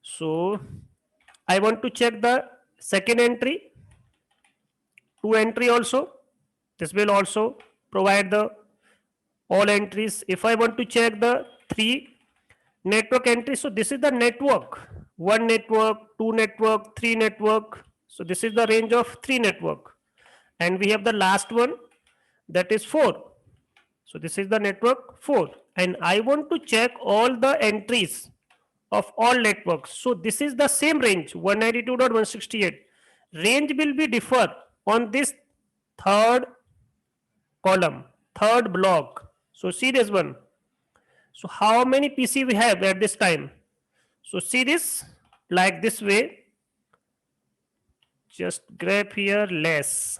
So I want to check the second entry, 2 entry also. This will also provide the all entries. If I want to check the 3 network entries, so this is the network, 1 network, 2 network, 3 network. So this is the range of 3 network, and we have the last one, that is 4. So this is the network 4, and I want to check all the entries of all networks. So this is the same range 192.168. Range will be differ on this third column, third block. So see this one. So how many PC we have at this time? So see this like this way. Just grab here less.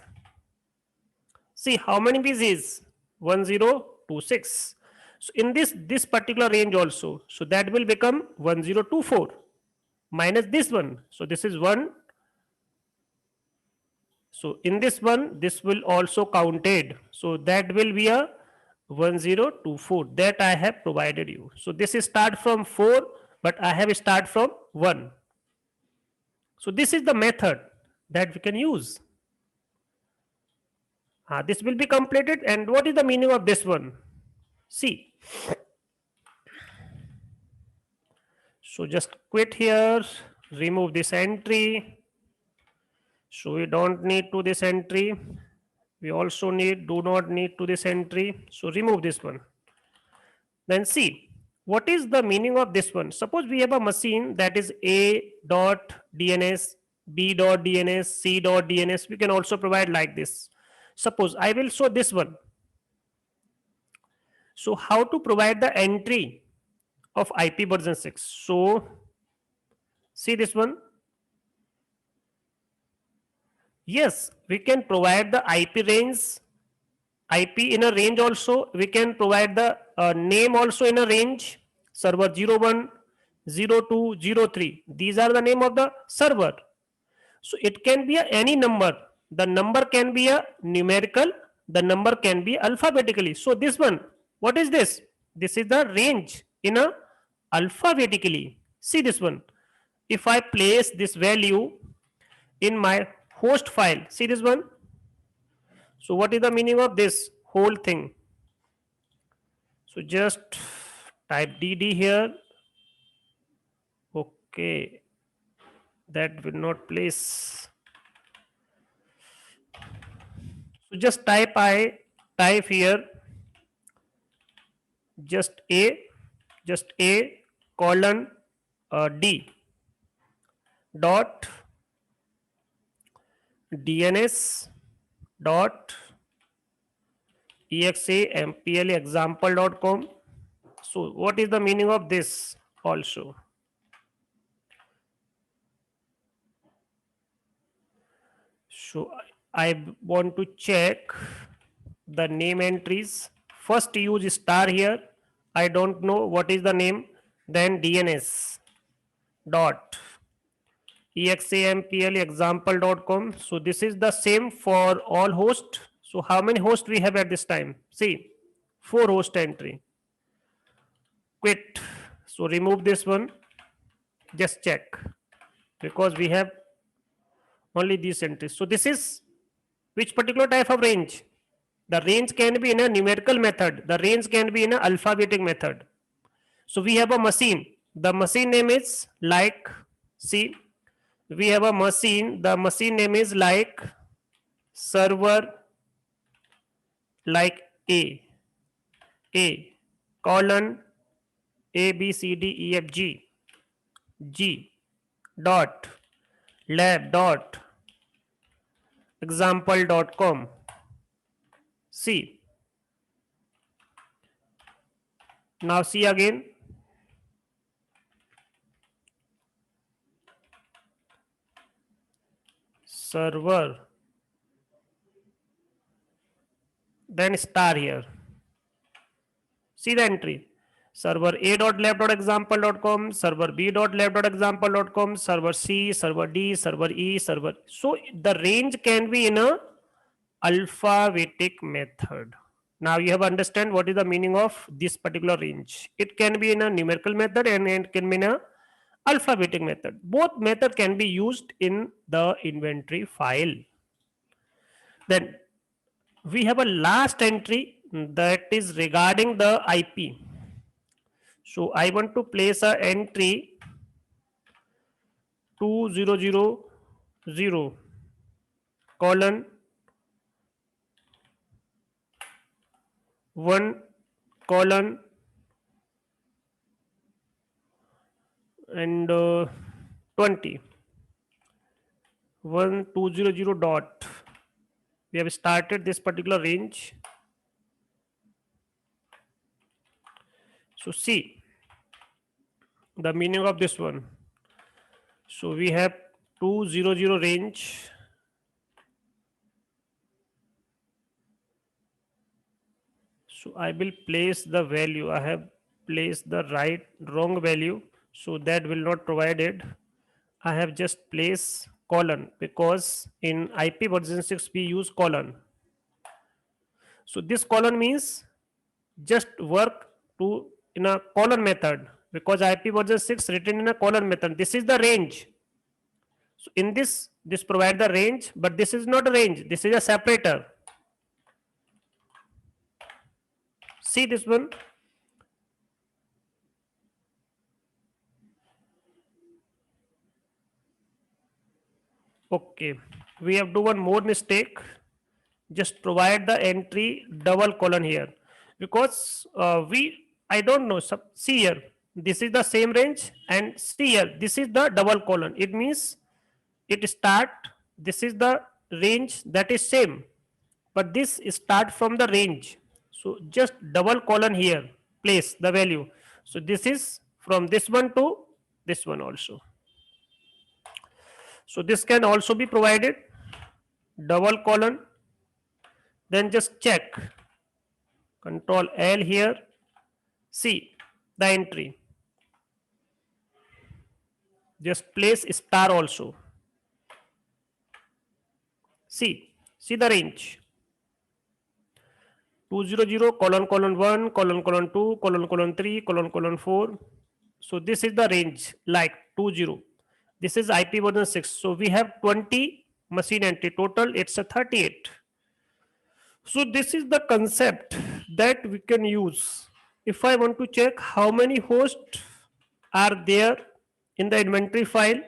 See how many PCs? 1026. So in this particular range also, so that will become 1024 minus this one. So this is 1. So in this one, this will also counted. So that will be a 1024 that I have provided you. So this is start from 4, but I have start from 1. So this is the method that we can use. This will be completed. And what is the meaning of this one? See. So just quit here, remove this entry. So we don't need to this entry. We also do not need to this entry. So remove this one. Then see, what is the meaning of this one? Suppose we have a machine that is A.DNS, B.DNS, C.DNS. We can also provide like this. Suppose I will show this one. So how to provide the entry of IP version 6? So see this one. Yes, we can provide the IP range, IP in a range also. We can provide the name also in a range. Server 01, 02, 03. These are the name of the server. So it can be any number. The number can be a numerical. The number can be alphabetically. So this one, what is this? This is the range in a alphabetically. See this one. If I place this value in my host file, see this one. So what is the meaning of this whole thing? So just type dd here. Okay, that will not place. So just type here just a colon d dot dns dot example example.com. So what is the meaning of this also? So I want to check the name entries. First use star here. I don't know what is the name. Then DNS dot example example.com. So this is the same for all hosts. So how many hosts we have at this time? See, 4 host entry. Quit. So remove this one. Just check because we have only these entries. So this is which particular type of range? The range can be in a numerical method. The range can be in an alphabetic method. So we have a machine. The machine name is like, see, we have a machine. The machine name is like server like A colon A B C D E F G dot lab dot example.com. See, now see again. Server, then star here. See the entry. Server a.lab.example.com, server b.lab.example.com, server C, server D, server E, server. So the range can be in a alphabetic method. Now you have understand what is the meaning of this particular range. It can be in a numerical method and it can be in a alphabetic method. Both method can be used in the inventory file. Then we have a last entry that is regarding the IP. So I want to place a entry 2000 colon 1 colon and 20 1200 dot. We have started this particular range. So see the meaning of this one. So we have 200 range. So I will place the value. I have placed the wrong value. So that will not provided. I have just placed colon because in IP version 6 we use colon. So this colon means just work to in a colon method because IP version 6 written in a colon method. This is the range. So in this provide the range, but this is not a range. This is a separator. See this one. Okay, we have do one more mistake. Just provide the entry double colon here because I don't know. See here, this is the same range and see here, this is the double colon. It means it start. This is the range that is same, but this start from the range. So just double colon here. Place the value. So this is from this one to this one also. So this can also be provided. double colon, then just check, control L here, see the entry, just place star also, see the range, 200 colon colon 1 colon colon 2 colon colon 3 colon colon 4. So this is the range like 20. This is IP version 6. So we have 20 machine entry, total it's a 38. So this is the concept that we can use. If I want to check how many hosts are there in the inventory file,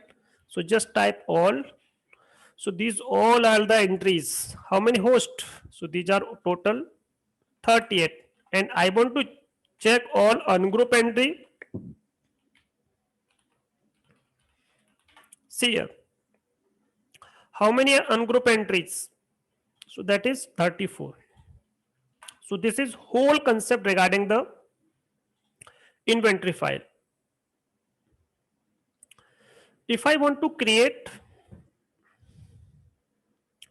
so just type all. So these all are the entries. How many hosts? So these are total 38. And I want to check all ungroup entry. See here. How many ungroup entries? So that is 34. So this is whole concept regarding the inventory file. If I want to create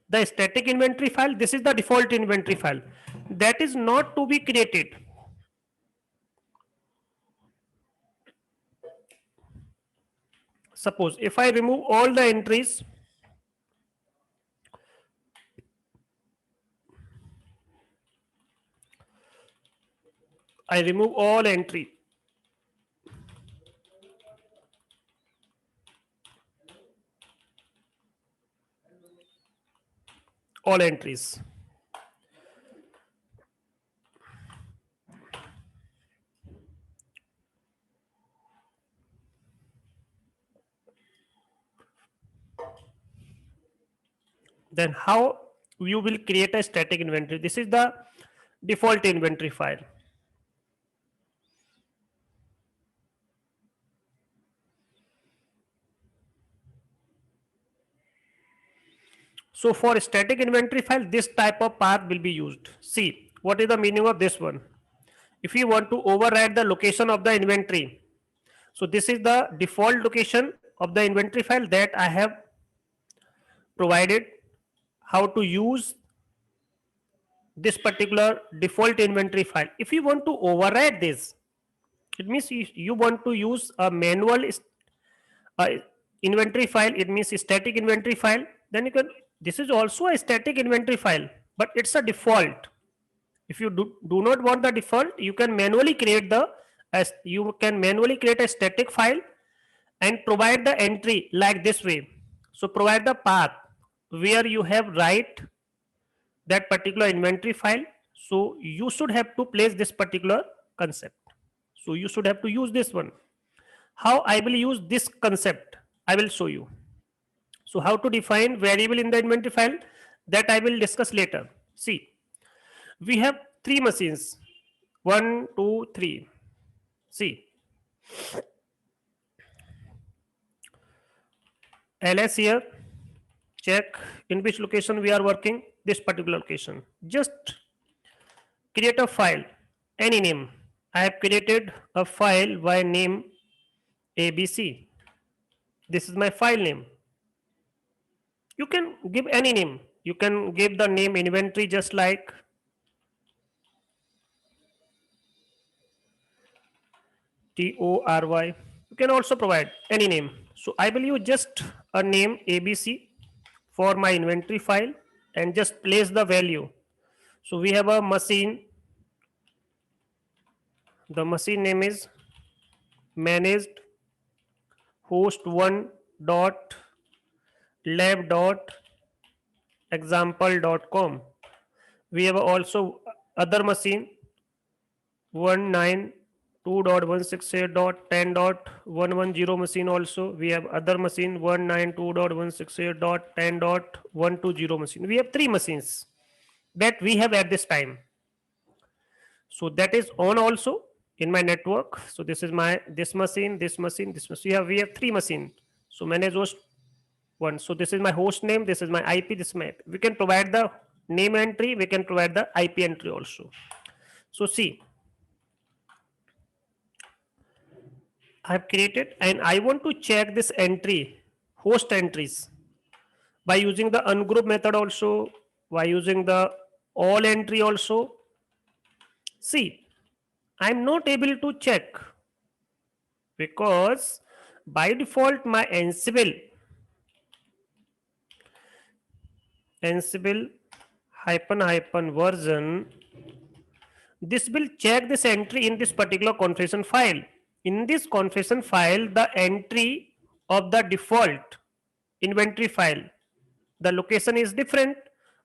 the static inventory file, this is the default inventory file that is not to be created. Suppose if I remove all the entries, I remove all entry. All entries. Then how you will create a static inventory? This is the default inventory file. So for static inventory file, this type of path will be used. See, what is the meaning of this one? If you want to override the location of the inventory, so this is the default location of the inventory file that I have provided. How to use this particular default inventory file. If you want to override this, it means you want to use a manual uh, inventory file, it means a static inventory file, then you can, this is also a static inventory file, but it's a default. If you do not want the default, you can manually create the, as you can manually create a static file and provide the entry like this way. So provide the path where you have write that particular inventory file. So you should have to place this particular concept. So you should have to use this one. How I will use this concept, I will show you. So how to define variable in the inventory file, that I will discuss later. See, we have three machines, 1 2 3. See, ls here, check in which location we are working, this particular location. Just create a file, any name. I have created a file by name ABC. This is my file name. You can give any name. You can give the name inventory just like TORY. You can also provide any name. So I will use just a name ABC for my inventory file and just place the value. So we have a machine. The machine name is managed host 1 dot lab dot example.com. We have also other machine 192.168.10.110 machine. Also we have other machine 192.168.10.120 machine. We have three machines that we have at this time. So that is on also in my network. So this is my this machine, this machine, this machine. We have three machine. So manage host one. So this is my host name, this is my IP, this is my IP. We can provide the name entry, we can provide the IP entry also. So see, I have created and I want to check this entry, host entries. by using the ungroup method also, by using the all entry also. See, I'm not able to check because by default my Ansible hyphen version, this will check this entry in this particular configuration file. In this configuration file, the entry of the default inventory file, the location is different,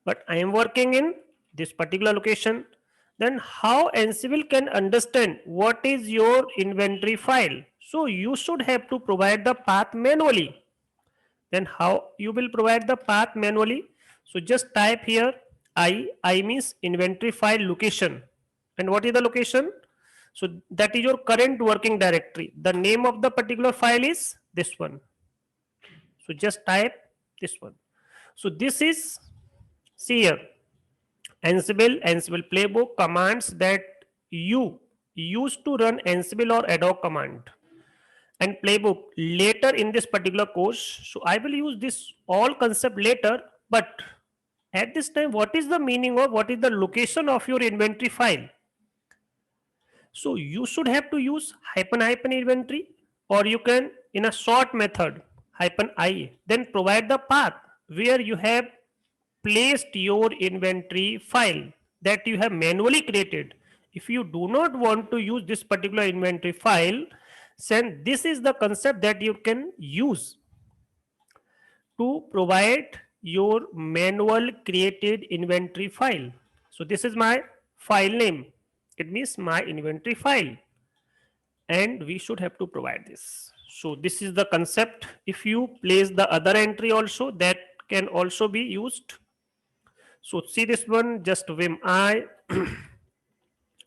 but I am working in this particular location. Then how Ansible can understand what is your inventory file? So you should have to provide the path manually. Then how you will provide the path manually? So just type here I means inventory file location. And what is the location? So that is your current working directory. The name of the particular file is this one. So just type this one. So this is, see here, Ansible playbook commands that you use to run Ansible or ad hoc command and playbook later in this particular course. So I will use this all concept later, but at this time, what is the meaning of what is the location of your inventory file? So you should have to use hyphen inventory, or you can in a short method hyphen I, then provide the path where you have placed your inventory file that you have manually created. If you do not want to use this particular inventory file, then this is the concept that you can use to provide your manual created inventory file. So this is my file name. It means my inventory file, and we should have to provide this. So this is the concept. If you place the other entry also, that can also be used. So see this one, just vim I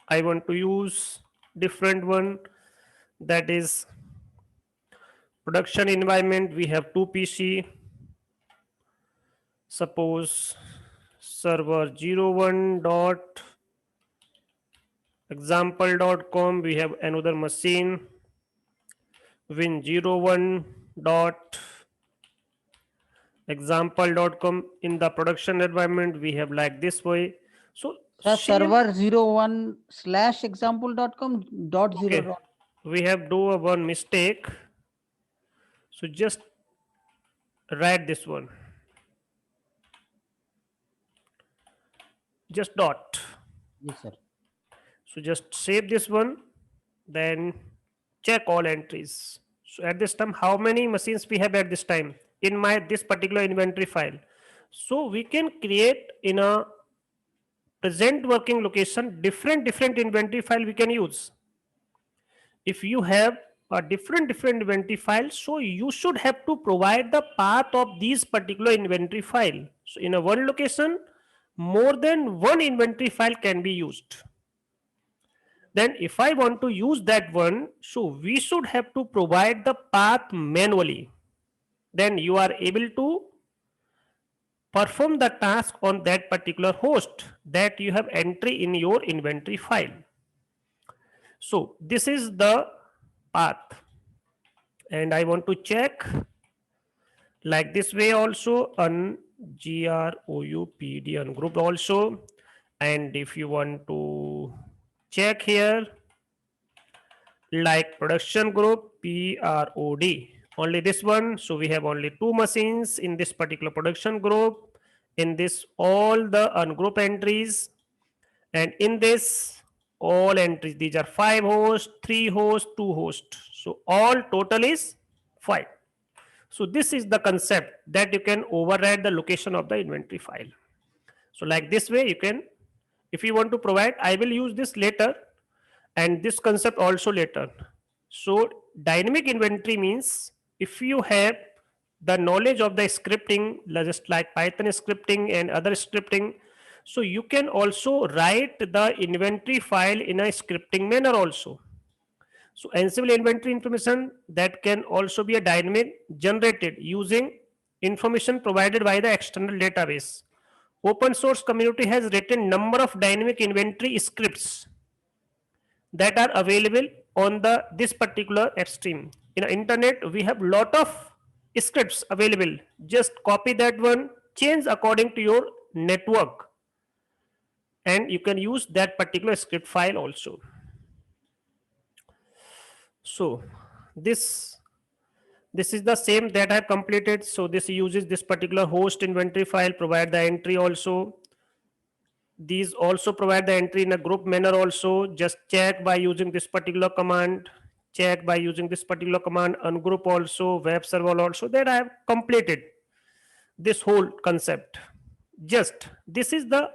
I want to use different one, that is production environment. We have two PC. Suppose server 01 dot example.com, we have another machine win01 dot example.com. In the production environment we have like this way. So Sir, same, server 01 slash example.com dot zero okay, dot. we have do a one mistake. So just write this one, just dot. Yes, sir. So just save this one, then check all entries. So at this time, how many machines we have at this time in my this particular inventory file? So we can create in a present working location different inventory file we can use. If you have a different inventory file, so you should have to provide the path of these particular inventory file. So in a one location, more than one inventory file can be used. Then if I want to use that one, so we should have to provide the path manually. Then you are able to perform the task on that particular host that you have entry in your inventory file. So this is the path, and I want to check like this way also, ungrouped ungroup also. And if you want to check here like production group prod, only this one. So we have only two machines in this particular production group. In this all the ungroup entries, and in this all entries, these are 5 hosts, 3 hosts, 2 hosts. So all total is 5. So this is the concept that you can override the location of the inventory file. So like this way you can, if you want to provide, I will use this later and this concept also later. So dynamic inventory means if you have the knowledge of the scripting, just like Python scripting and other scripting, so you can also write the inventory file in a scripting manner also. So Ansible inventory information that can also be a dynamic generated using information provided by the external database. Open source community has written number of dynamic inventory scripts that are available on the this particular stream. In the internet we have lot of scripts available. Just copy that one, change according to your network, and you can use that particular script file also. So this is the same that I have completed. So this uses this particular host inventory file, provide the entry also. These also provide the entry in a group manner also. Just check by using this particular command, check by using this particular command, ungroup also, web server also, that I have completed this whole concept. Just this is the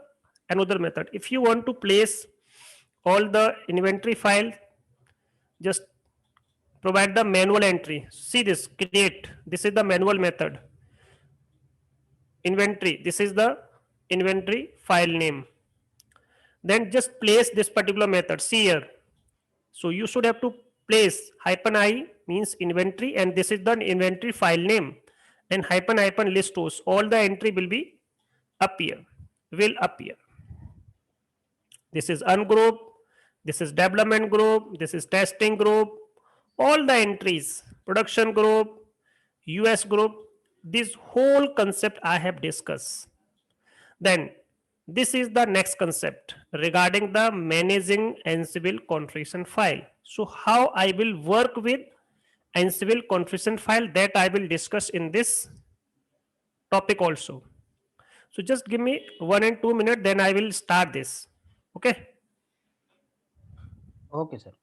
another method. If you want to place all the inventory file, just provide the manual entry. See this, create, this is the manual method. Inventory, this is the inventory file name. Then just place this particular method. See here, so you should have to place -i means inventory, and this is the inventory file name, and -- listos, all the entry will be will appear. This is ungroup, this is development group, this is testing group, all the entries, production group, US group, this whole concept I have discussed. Then this is the next concept regarding the managing Ansible configuration file. So how I will work with Ansible configuration file, that I will discuss in this topic also. So just give me 1 and 2 minutes, then I will start this. Okay. Okay, sir.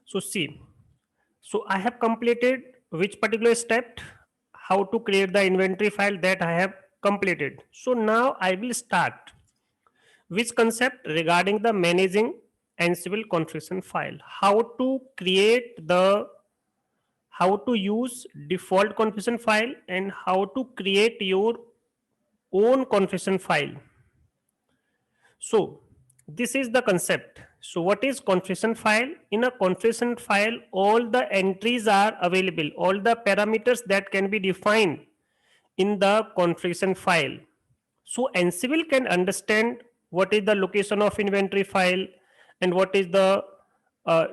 So see, so I have completed which particular step, how to create the inventory file, that I have completed. So now I will start which concept regarding the managing Ansible configuration file, how to create the, how to use default configuration file, and how to create your own configuration file. So this is the concept. So what is configuration file? In a configuration file, all the entries are available, all the parameters that can be defined in the configuration file. So Ansible can understand what is the location of inventory file, and what is the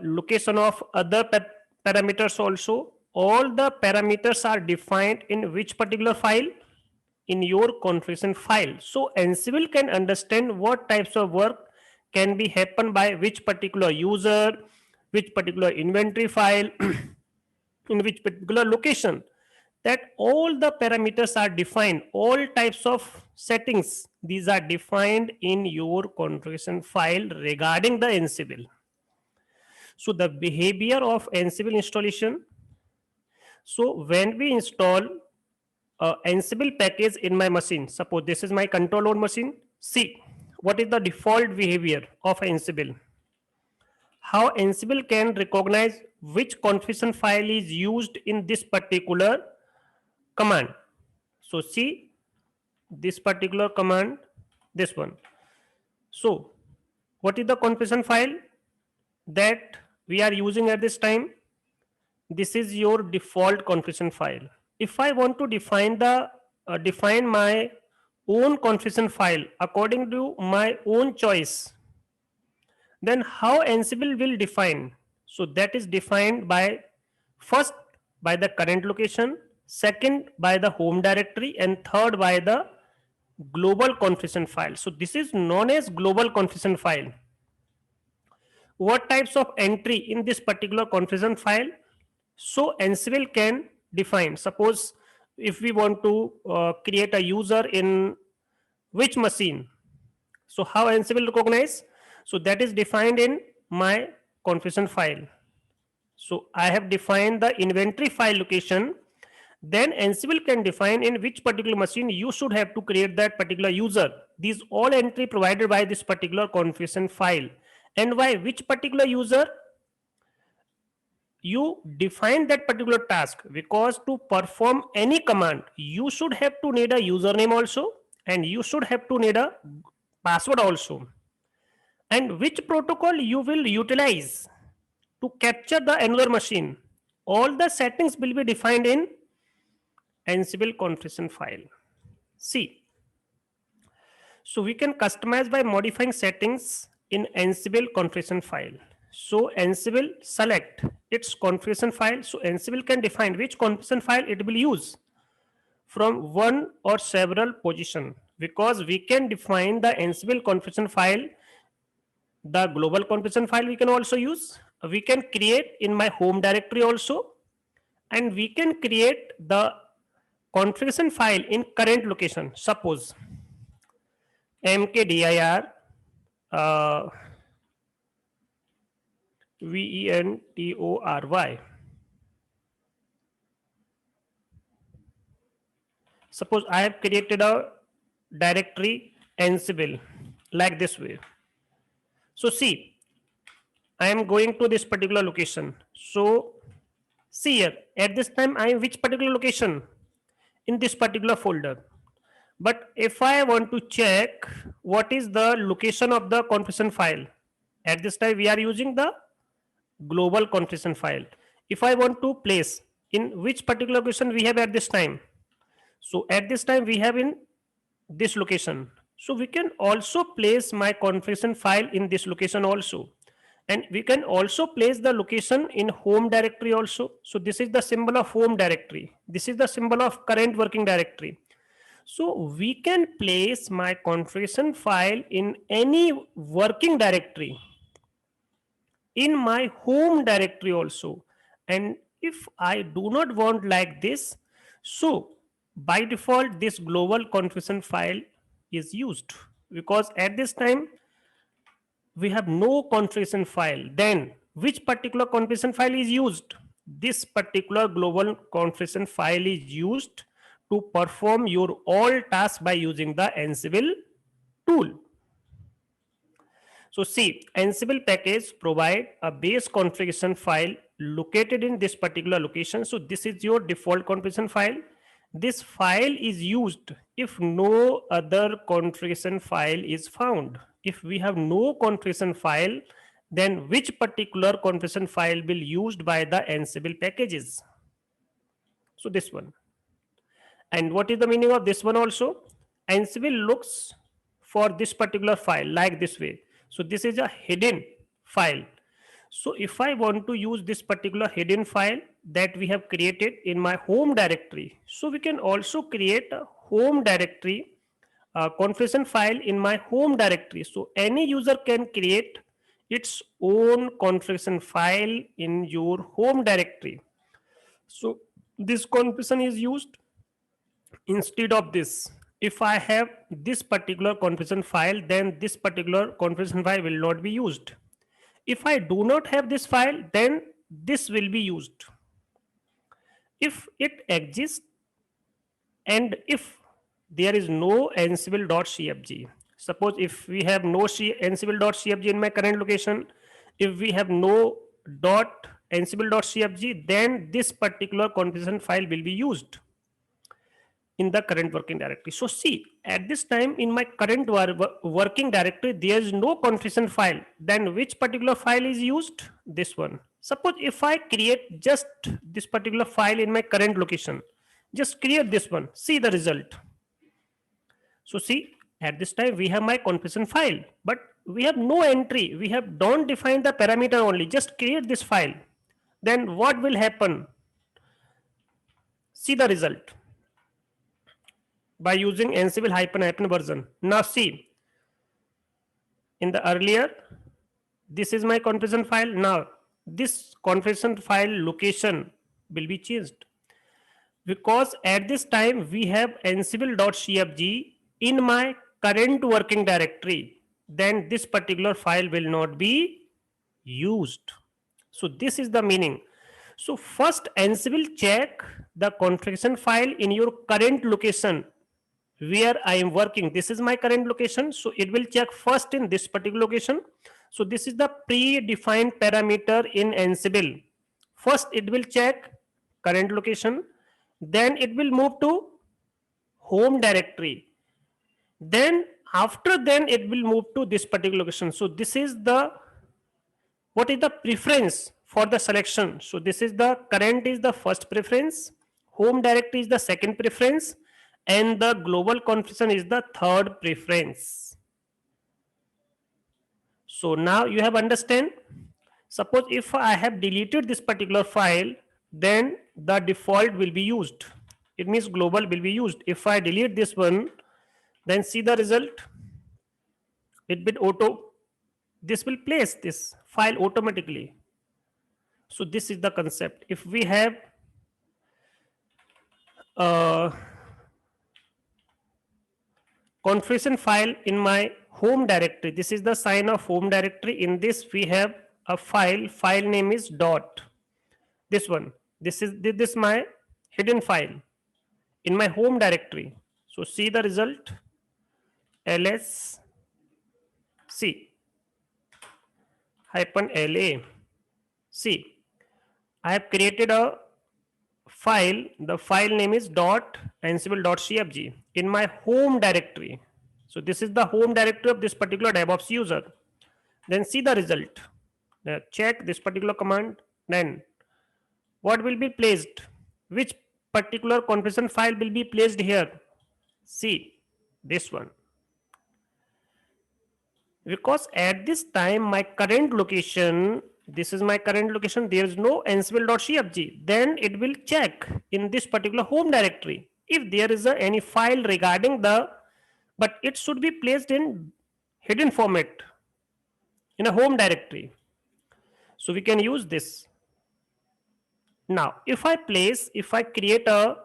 location of other parameters also. All the parameters are defined in which particular file? In your configuration file. So Ansible can understand what types of work can be happen by which particular user, which particular inventory file, in which particular location. That all the parameters are defined, all types of settings, these are defined in your configuration file regarding the Ansible. So the behavior of Ansible installation. So when we install Ansible package in my machine, suppose this is my control node machine. See what is the default behavior of Ansible. How Ansible can recognize which configuration file is used in this particular command. So see this particular command, this one. So what is the configuration file that we are using at this time? This is your default configuration file. If I want to define the define my own configuration file according to my own choice, then how Ansible will define? So that is defined by, first by the current location, second by the home directory, and third by the global configuration file. So this is known as global configuration file. What types of entry in this particular configuration file? So Ansible can define. Suppose if we want to create a user in which machine, so how Ansible recognize? So that is defined in my configuration file. So I have defined the inventory file location. Then Ansible can define in which particular machine you should have to create that particular user. These all entry provided by this particular configuration file. And why which particular user? You define that particular task because to perform any command you should have to need a username also, and you should have to need a password also, and which protocol you will utilize to capture the another machine. All the settings will be defined in Ansible configuration file. See, so we can customize by modifying settings in Ansible configuration file. So Ansible select its configuration file. So Ansible can define which configuration file it will use from one or several position, because we can define the Ansible configuration file, the global configuration file we can also use. We can create in my home directory also, and we can create the configuration file in current location. Suppose mkdir uh, ventory. Suppose I have created a directory Ansible like this way. So see, I am going to this particular location. So see here, at this time I am which particular location? In this particular folder. But if I want to check what is the location of the configuration file, at this time we are using the global configuration file. If I want to place in which particular location we have at this time, so at this time we have in this location. So we can also place my configuration file in this location also. And we can also place the location in home directory also. So this is the symbol of home directory. This is the symbol of current working directory. So we can place my configuration file in any working directory in my home directory also. And if I do not want like this, so by default this global configuration file is used, because at this time we have no configuration file. Then which particular configuration file is used? This particular global configuration file is used to perform your all tasks by using the Ansible tool. So see, Ansible package provide a base configuration file located in this particular location. So this is your default configuration file. This file is used if no other configuration file is found. If we have no configuration file, then which particular configuration file will used by the Ansible packages? So this one. And what is the meaning of this one also? Ansible looks for this particular file like this way. So this is a hidden file. So if I want to use this particular hidden file that we have created in my home directory, so we can also create a home directory configuration file in my home directory. So any user can create its own configuration file in your home directory. So this configuration is used instead of this. If I have this particular configuration file, then this particular configuration file will not be used. If I do not have this file, then this will be used. If it exists and if there is no ansible.cfg, suppose if we have no ansible.cfg in my current location, if we have no ansible.cfg, then this particular configuration file will be used in the current working directory. So see, at this time in my current working directory, there is no configuration file. Then which particular file is used? This one. Suppose if I create just this particular file in my current location, just create this one, see the result. So see, at this time we have my configuration file, but we have no entry. We have don't define the parameter only, just create this file. Then what will happen? See the result by using Ansible hyphen version. Now see, in the earlier, this is my configuration file. Now this configuration file location will be changed, because at this time we have ansible.cfg in my current working directory. Then this particular file will not be used. So this is the meaning. So first Ansible check the configuration file in your current location where I am working. This is my current location. So it will check first in this particular location. So this is the predefined parameter in Ansible. First it will check current location. Then it will move to home directory. Then after then it will move to this particular location. So this is the, what is the preference for the selection? So this is the current is the first preference, home directory is the second preference, and the global configuration is the third preference. So now you have understand Suppose if I have deleted this particular file, then the default will be used. It means global will be used. If I delete this one, then see the result. It will auto, this will place this file automatically. So this is the concept. If we have a configuration file in my home directory, this is the sign of home directory. In this we have a file name is dot. This one, this is my hidden file in my home directory. So see the result, ls c hyphen la. See, I have created a file. The file name is dot ansible.cfg in my home directory. So this is the home directory of this particular DevOps user. Then see the result. Check this particular command. Then what will be placed? Which particular configuration file will be placed here? See this one. Because at this time my current location, this is my current location, there is no ansible.cfg, then it will check in this particular home directory if there is any file regarding the, but it should be placed in hidden format in a home directory. So we can use this. Now if I create a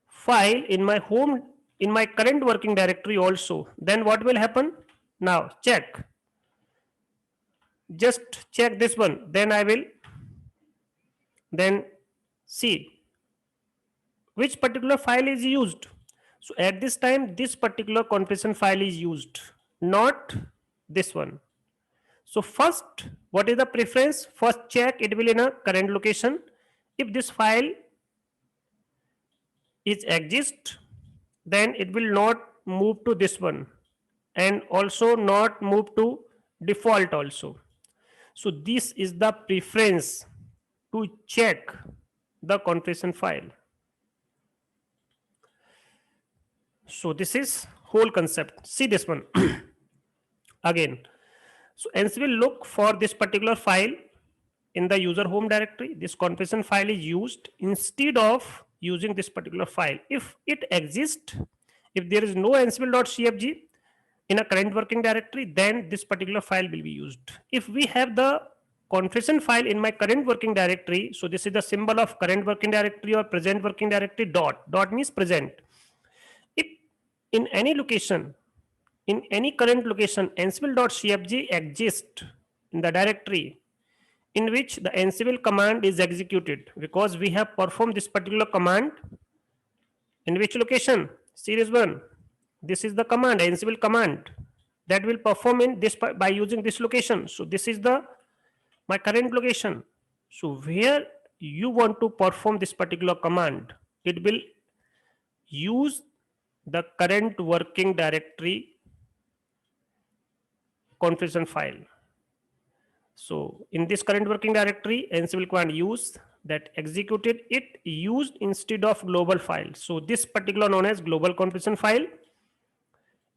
file in my home, in my current working directory also, then what will happen? Now check, just check this one, then I will then see which particular file is used. So at this time this particular configuration file is used, not this one. So first, what is the preference? First check it will in a current location. If this file is exist, then it will not move to this one and also not move to default also. So this is the preference to check the configuration file. So this is whole concept. See this one again. So Ansible look for this particular file in the user home directory. This configuration file is used instead of using this particular file. If it exists, if there is no ansible.cfg in a current working directory, then this particular file will be used. If we have the configuration file in my current working directory, so this is the symbol of current working directory or present working directory, dot means present. If in any location, in any current location, ansible.cfg exists in the directory in which the ansible command is executed, because we have performed this particular command in which location? Series 1. This is the command, ansible command, that will perform in this by using this location. So this is the my current location. So where you want to perform this particular command, it will use the current working directory configuration file. So in this current working directory, ansible command use that executed it used instead of global file. So this particular known as global configuration file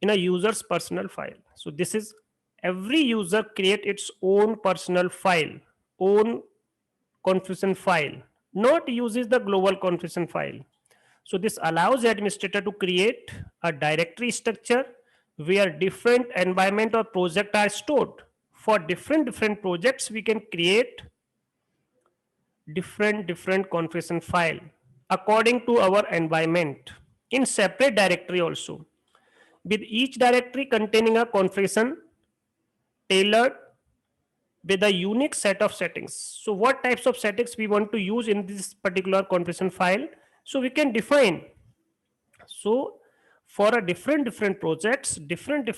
in a user's personal file. So this is every user create its own personal file, own configuration file, not uses the global configuration file. So this allows the administrator to create a directory structure where different environment or project are stored. For different projects, we can create different configuration file according to our environment in separate directory also, with each directory containing a configuration tailored with a unique set of settings. So what types of settings we want to use in this particular configuration file? So we can define. So for a different projects, different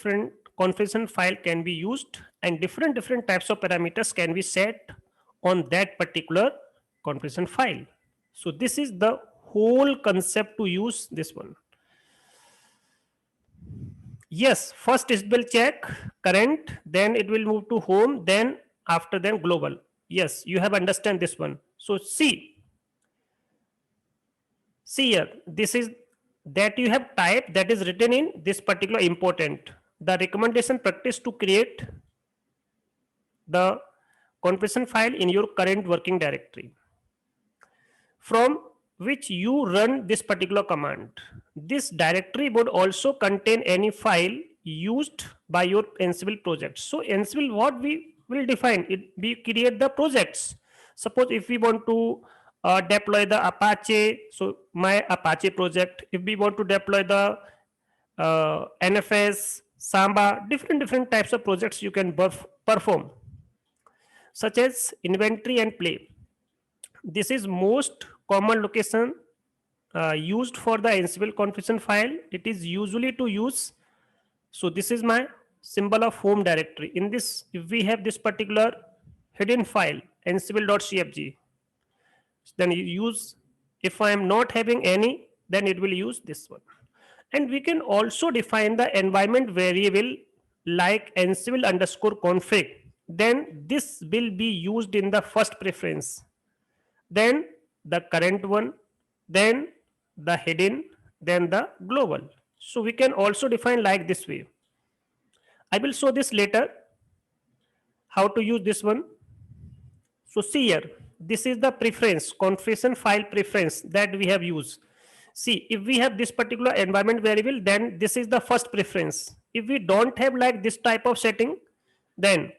configuration file can be used, and different types of parameters can be set on that particular configuration file. So this is the whole concept to use this one. Yes, first it will check current, then it will move to home, then after then global. Yes, you have understand this one. So see here, this is that you have typed, that is written in this particular important. The recommendation practice to create the configuration file in your current working directory from which you run this particular command. This directory would also contain any file used by your Ansible project. So Ansible, what we will define it, we create the projects. Suppose if we want to deploy the Apache, so my Apache project. If we want to deploy the NFS, Samba, different types of projects you can perform, such as inventory and play. This is most common location used for the Ansible configuration file. It is usually to use. So this is my symbol of home directory. In this, if we have this particular hidden file, ansible.cfg, then you use. If I am not having any, then it will use this one. And we can also define the environment variable like ansible underscore config. Then this will be used in the first preference, then the current one, then the hidden, then the global. So we can also define like this way. I will show this later how to use this one. So see here, this is the preference, configuration file preference that we have used. See, if we have this particular environment variable, then this is the first preference. If we don't have like this type of setting, then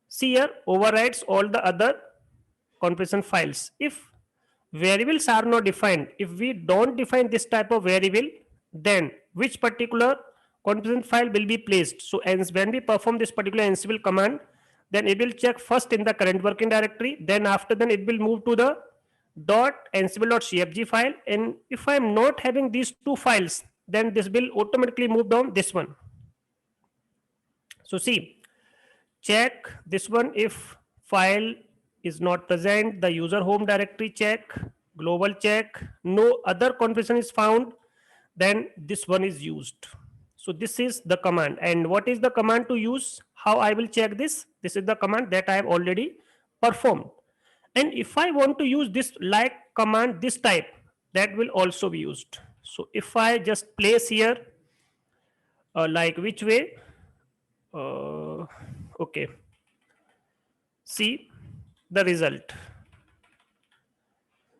see here overrides all the other configuration files. If variables are not defined, if we don't define this type of variable, then which particular configuration file will be placed? So and when we perform this particular ansible command, then it will check first in the current working directory, then after then it will move to the .ansible.cfg file, and if I am not having these two files, then this will automatically move down this one. So see, check this one. If file is not present, the user home directory check, global check, no other configuration is found, then this one is used. So this is the command. And what is the command to use? How I will check this? This is the command that I have already performed. And if I want to use this like command, this type, that will also be used. So if I just place here, like which way? Okay. See the result.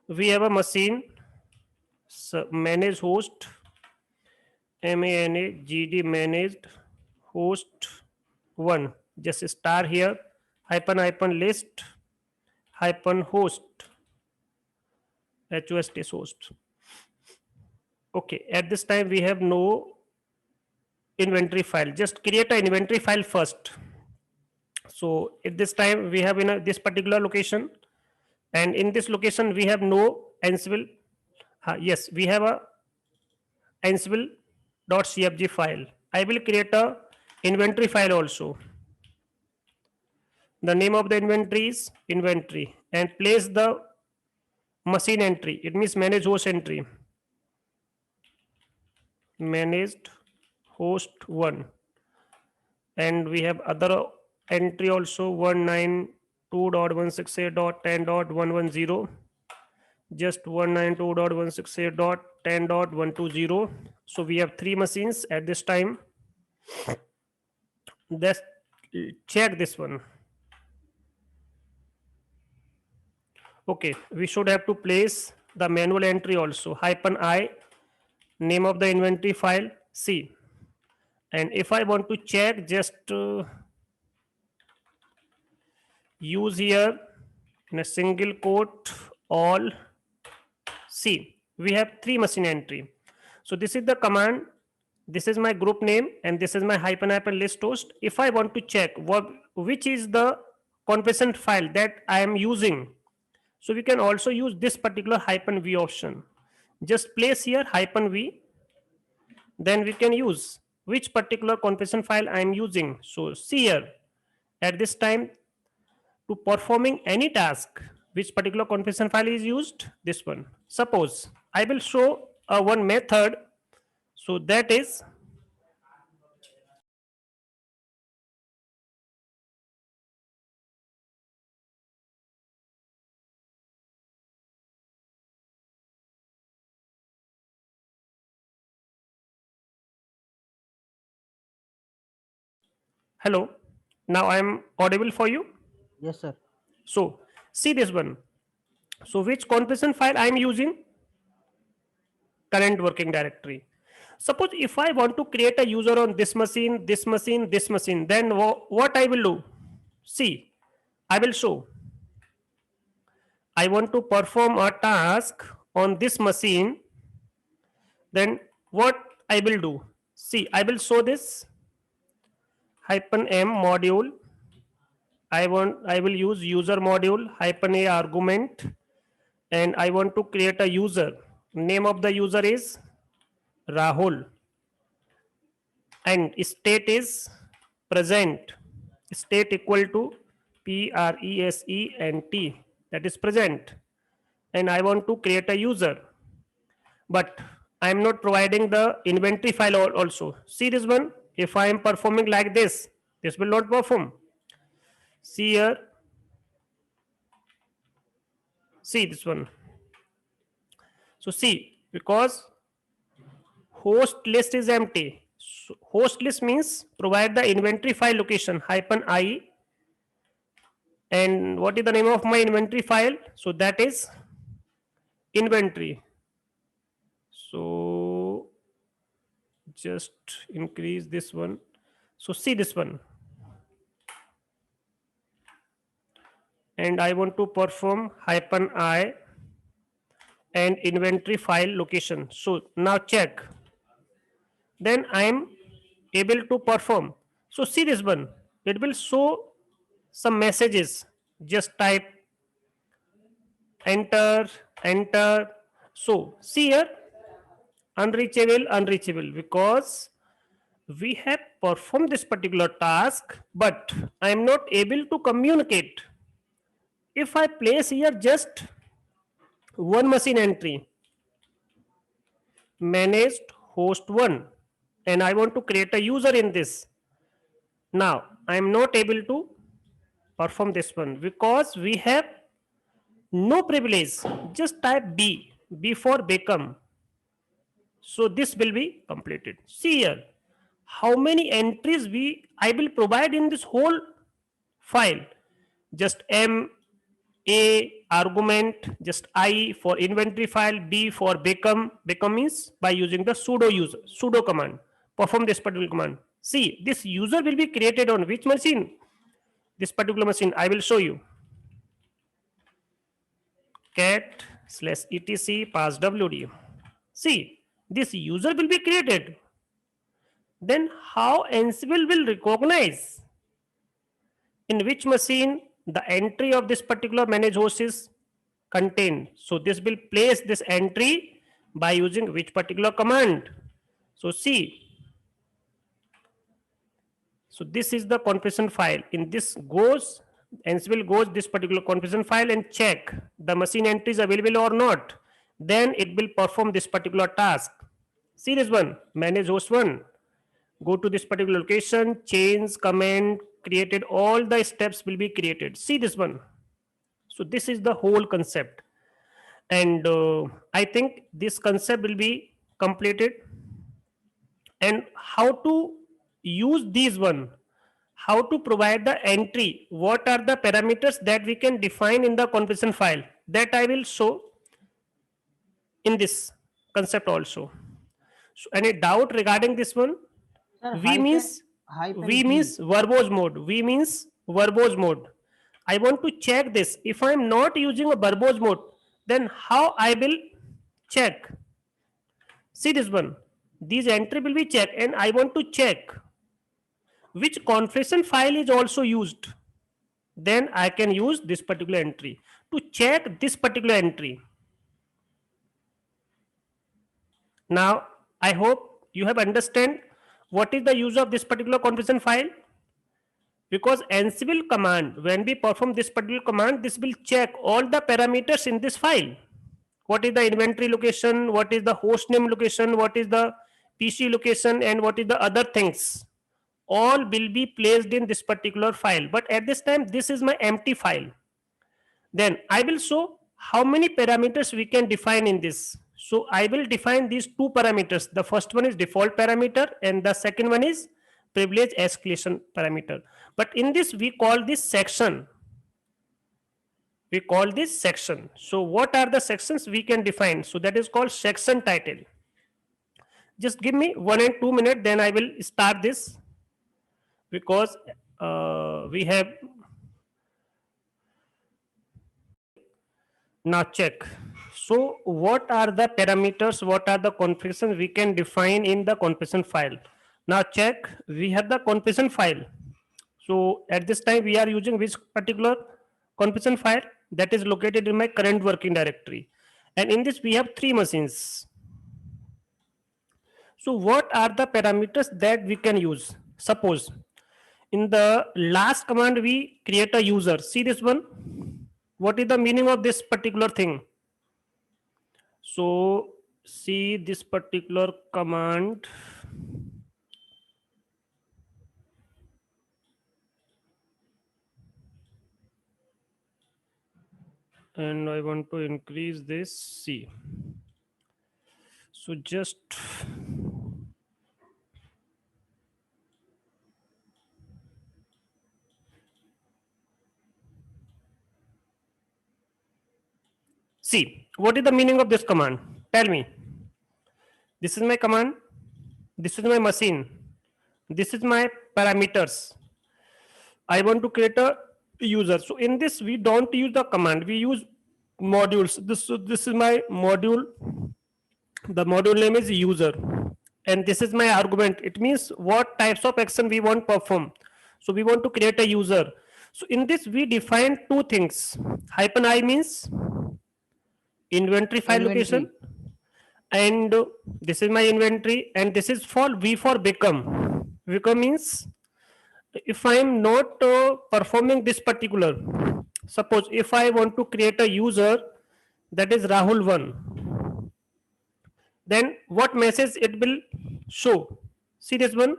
We have a machine, so manage host, managed managed host 1. Just star here, hyphen list, hyphen host, host host. Okay, at this time we have no inventory file. Just create an inventory file first. So at this time we have in this particular location, and in this location we have no Ansible. Yes, we have a ansible.cfg file. I will create a inventory file also. The name of the inventory is inventory, and place the machine entry. It means manage host entry. Managed host 1. And we have other entry also 192.168.10.110. Just 192.168.10.120. So we have 3 machines at this time. Let's check this one. Okay, we should have to place the manual entry also, -I, name of the inventory file C. And if I want to check, just use here in a single quote all C. We have 3 machine entry. So this is the command. This is my group name, and this is my hyphen list host. If I want to check which is the configuration file that I am using, so we can also use this particular -v option. Just place here -v, then we can use which particular configuration file I am using. So see here, at this time, to performing any task, which particular configuration file is used? This one. Suppose I will show one method. So that is, hello, now I am audible for you. Yes, sir. So see this one. So which configuration file I am using? Current working directory. Suppose if I want to create a user on this machine, this machine, this machine, then what I will do? See, I will show. I want to perform a task on this machine, then what I will do? See, I will show this -m module. I will use user module -a argument, and I want to create a user. Name of the user is Rahul, and state is present. State equal to present, that is present, and I want to create a user, but I am not providing the inventory file also. See this one. If I am performing like this will not perform. See here. See this one. So see, because host list is empty. So host list means provide the inventory file location -i, and what is the name of my inventory file? So that is inventory. So just increase this one. So see this one, and I want to perform -i and inventory file location. So now check, then I am able to perform. So see this one, it will show some messages. Just type enter, enter. So see here, unreachable, unreachable, because we have performed this particular task, but I am not able to communicate. If I place here just one machine entry, managed host 1, and I want to create a user in this, now I am not able to perform this one because we have no privilege. Just type B for become. So this will be completed. See here, how many entries I will provide in this whole file. Just A argument, just I for inventory file, B for become. Become means by using the sudo command. Perform this particular command. See, this user will be created on which machine? This particular machine. I will show you. cat/etc passwd. See, this user will be created. Then how Ansible will recognize in which machine the entry of this particular manage host is contained. So this will place this entry by using which particular command. So see, so this is the configuration file. In this goes, Ansible goes this particular configuration file and check the machine entry is available or not. Then it will perform this particular task. See this one, manage host 1. Go to this particular location, change, comment, created, all the steps will be created. See this one. So this is the whole concept. And I think this concept will be completed. And how to use these one, how to provide the entry, what are the parameters that we can define in the configuration file, that I will show in this concept also. So any doubt regarding this one? Sir, V means verbose mode. V means verbose mode. I want to check this. If I am not using a verbose mode, then how I will check? See this one. These entry will be checked, and I want to check which configuration file is also used. Then I can use this particular entry to check this particular entry. Now I hope you have understand what is the use of this particular configuration file. Because Ansible command, when we perform this particular command, this will check all the parameters in this file. What is the inventory location, what is the host name location, what is the PC location, and what is the other things. All will be placed in this particular file. But at this time, this is my empty file. Then I will show how many parameters we can define in this. So I will define these two parameters. The first one is default parameter, and the second one is privilege escalation parameter. But in this, we call this section. We call this section. So what are the sections we can define? So that is called section title. Just give me 1 and 2 minutes, then I will start this, because we have now check. So what are the parameters, what are the configurations we can define in the configuration file? Now check, we have the configuration file. So at this time we are using which particular configuration file? That is located in my current working directory. And in this we have 3 machines. So what are the parameters that we can use? Suppose in the last command we create a user. See this one. What is the meaning of this particular thing? So see this particular command. And I want to increase this C. So just see, what is the meaning of this command? Tell me. This is my command. This is my machine. This is my parameters. I want to create a user. So in this, we don't use the command. We use modules. This is my module. The module name is user. And this is my argument. It means what types of action we want to perform. So we want to create a user. So in this, we define 2 things. -I means inventory file location, and this is my inventory, and this is for V for become. Become means if I am not performing this particular, suppose if I want to create a user that is Rahul1, then what message it will show? See this one,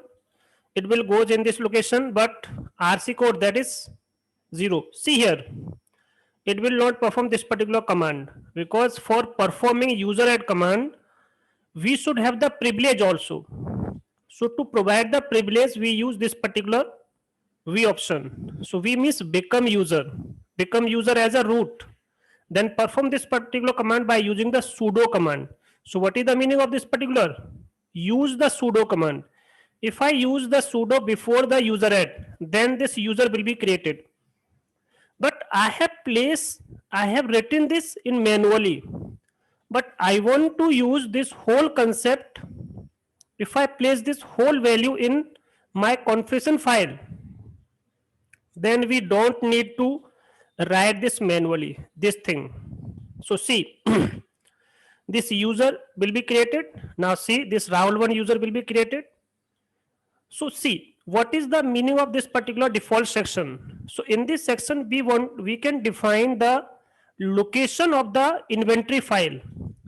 it will goes in this location, but RC code that is 0. See here, it will not perform this particular command, because for performing user add command we should have the privilege also. So to provide the privilege we use this particular V option. So V means become user as a root, then perform this particular command by using the sudo command. So what is the meaning of this particular? Use the sudo command. If I use the sudo before the user add, then this user will be created. But I have written this in manually, but I want to use this whole concept. If I place this whole value in my configuration file, then we don't need to write this manually, this thing. So see, this user will be created. Now see, this Rahul1 user will be created. So see, what is the meaning of this particular default section? So in this section, we can define the location of the inventory file.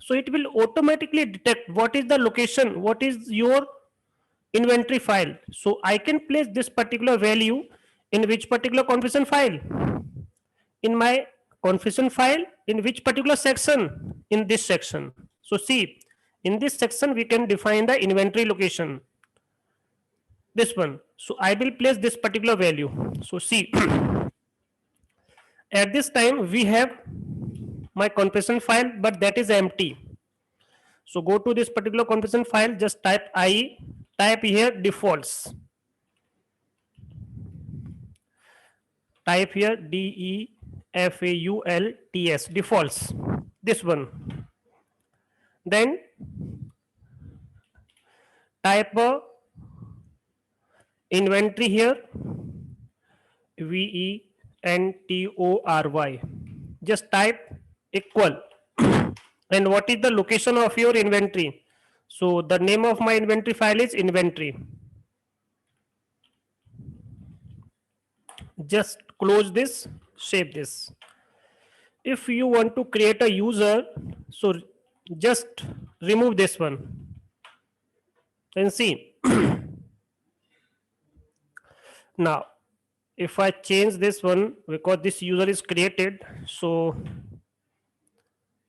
So it will automatically detect what is the location, what is your inventory file. So I can place this particular value in which particular configuration file? In my configuration file, in which particular section? In this section. So see, in this section we can define the inventory location, this one. So I will place this particular value. So see, at this time we have my configuration file, but that is empty. So go to this particular configuration file, just type type here defaults. Type here DEFAULTS, defaults, this one. Then type inventory here, VENTORY. Just type equal. And what is the location of your inventory? So the name of my inventory file is inventory. Just close this, save this. If you want to create a user, so just remove this one and see. Now if I change this one, because this user is created, so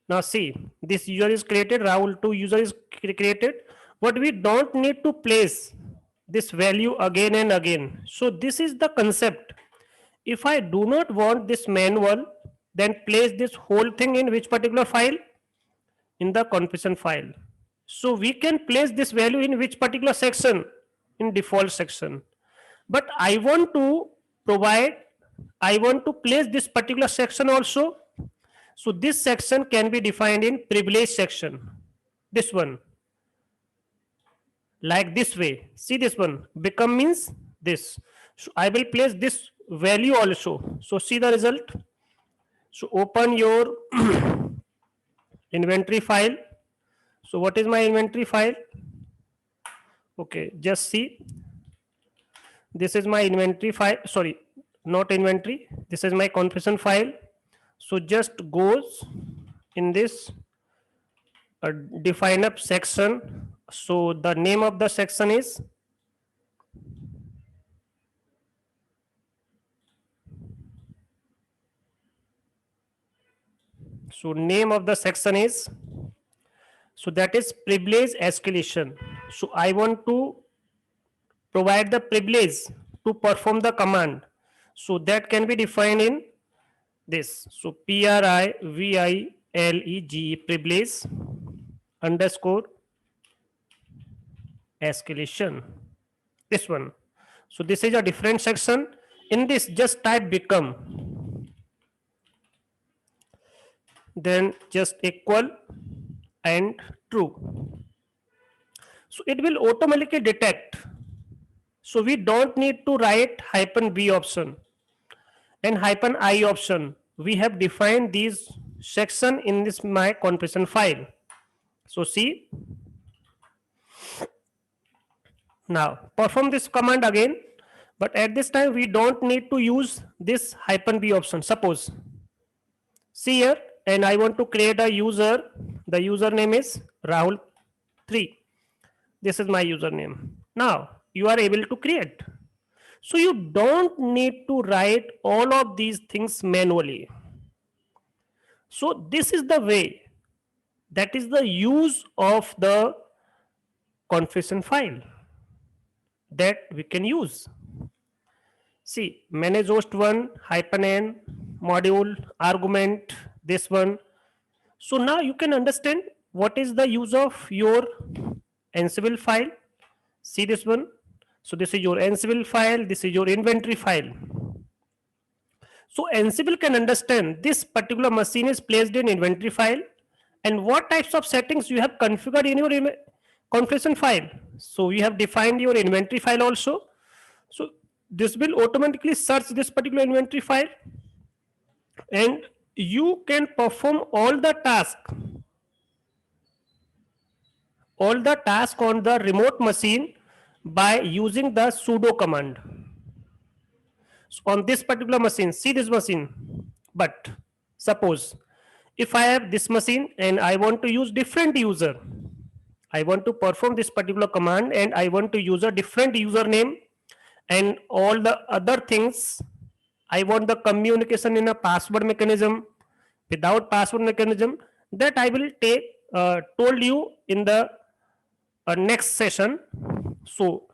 now see, this user is created, Rahul2 user is created, but we don't need to place this value again and again. So this is the concept. If I do not want this manual, then place this whole thing in which particular file? In the configuration file. So we can place this value in which particular section? In default section. But I want to place this particular section also. So this section can be defined in privilege section. This one. Like this way. See this one. Become means this. So I will place this value also. So see the result. So open your inventory file. So what is my inventory file? Okay, just see. This is my inventory file. Sorry, not inventory. This is my configuration file. So just goes in this define up section. So the name of the section is so that is privilege escalation. So I want to provide the privilege to perform the command. So that can be defined in this. So privilege privilege underscore escalation. This one. So this is a different section. In this, just type become. Then just equal and true. So it will automatically detect. So we don't need to write -b option and -i option. We have defined these section in this my configuration file. So see, now perform this command again, but at this time we don't need to use this -b option. Suppose, see here, and I want to create a user. The username is Rahul3. This is my username. Now you are able to create. So you don't need to write all of these things manually. So this is the way, that is the use of the configuration file that we can use. See, manage host 1 -n module argument, this one. So now you can understand what is the use of your Ansible file. See this one. So this is your Ansible file, this is your inventory file. So Ansible can understand this particular machine is placed in inventory file and what types of settings you have configured in your configuration file. So we have defined your inventory file also. So this will automatically search this particular inventory file and you can perform all the task on the remote machine by using the sudo command. So on this particular machine, see this machine, but suppose if I have this machine and I want to use different user, I want to perform this particular command and I want to use a different username and all the other things. I want the communication in a password mechanism, without password mechanism, that I will take told you in the next session. So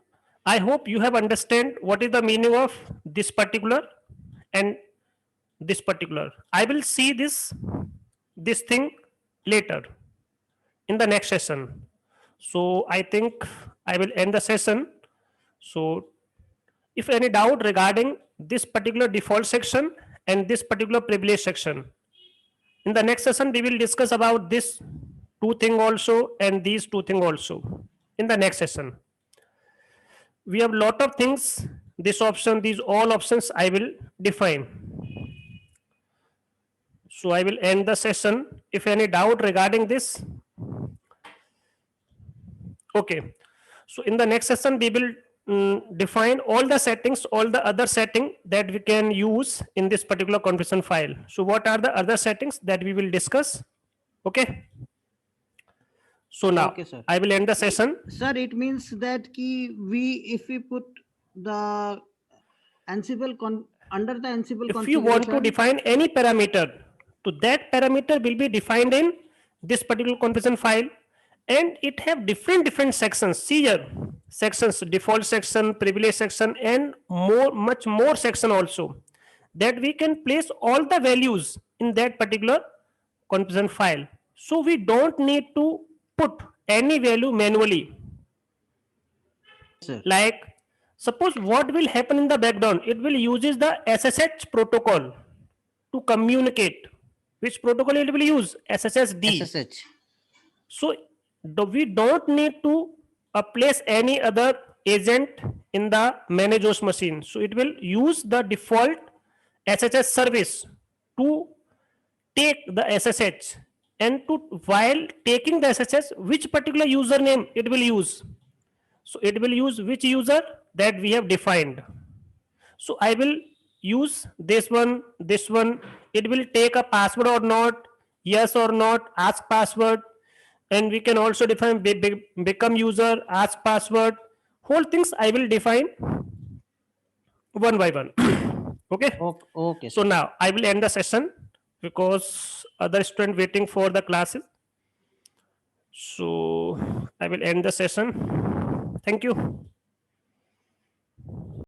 I hope you have understand what is the meaning of this particular and this particular. I will see this thing later in the next session. So I think I will end the session. So if any doubt regarding this particular default section and this particular privilege section, in the next session we will discuss about this two thing also and these two thing also in the next session. We have lot of things, this option, these all options I will define. So I will end the session. If any doubt regarding this, okay. So in the next session we will define all the settings, all the other setting that we can use in this particular configuration file. So what are the other settings that we will discuss? Okay. So now Okay, sir. I will end the session. Sir, it means that if we put the Ansible under the Ansible If you want to configuration, define any parameter, to that parameter will be defined in this particular configuration file, and it have different sections. See here, sections, default section, privilege section, and much more section also. that we can place all the values in that particular configuration file. So we don't need to put any value manually. Sir. Like suppose what will happen in the background, it will uses the SSH protocol to communicate. Which protocol it will use? SSHD. SSH. So we don't need to place any other agent in the manage host machine. So it will use the default SSH service to take the SSH, and to while taking the SSH, which particular username it will use. So it will use which user that we have defined. So I will use this one, this one. It will take a password or not, yes or not, ask password, and we can also define become user, ask password. Whole things I will define one by one. Okay. Okay, okay, So sir. now I will end the session because other student waiting for the classes. So I will end the session. Thank you.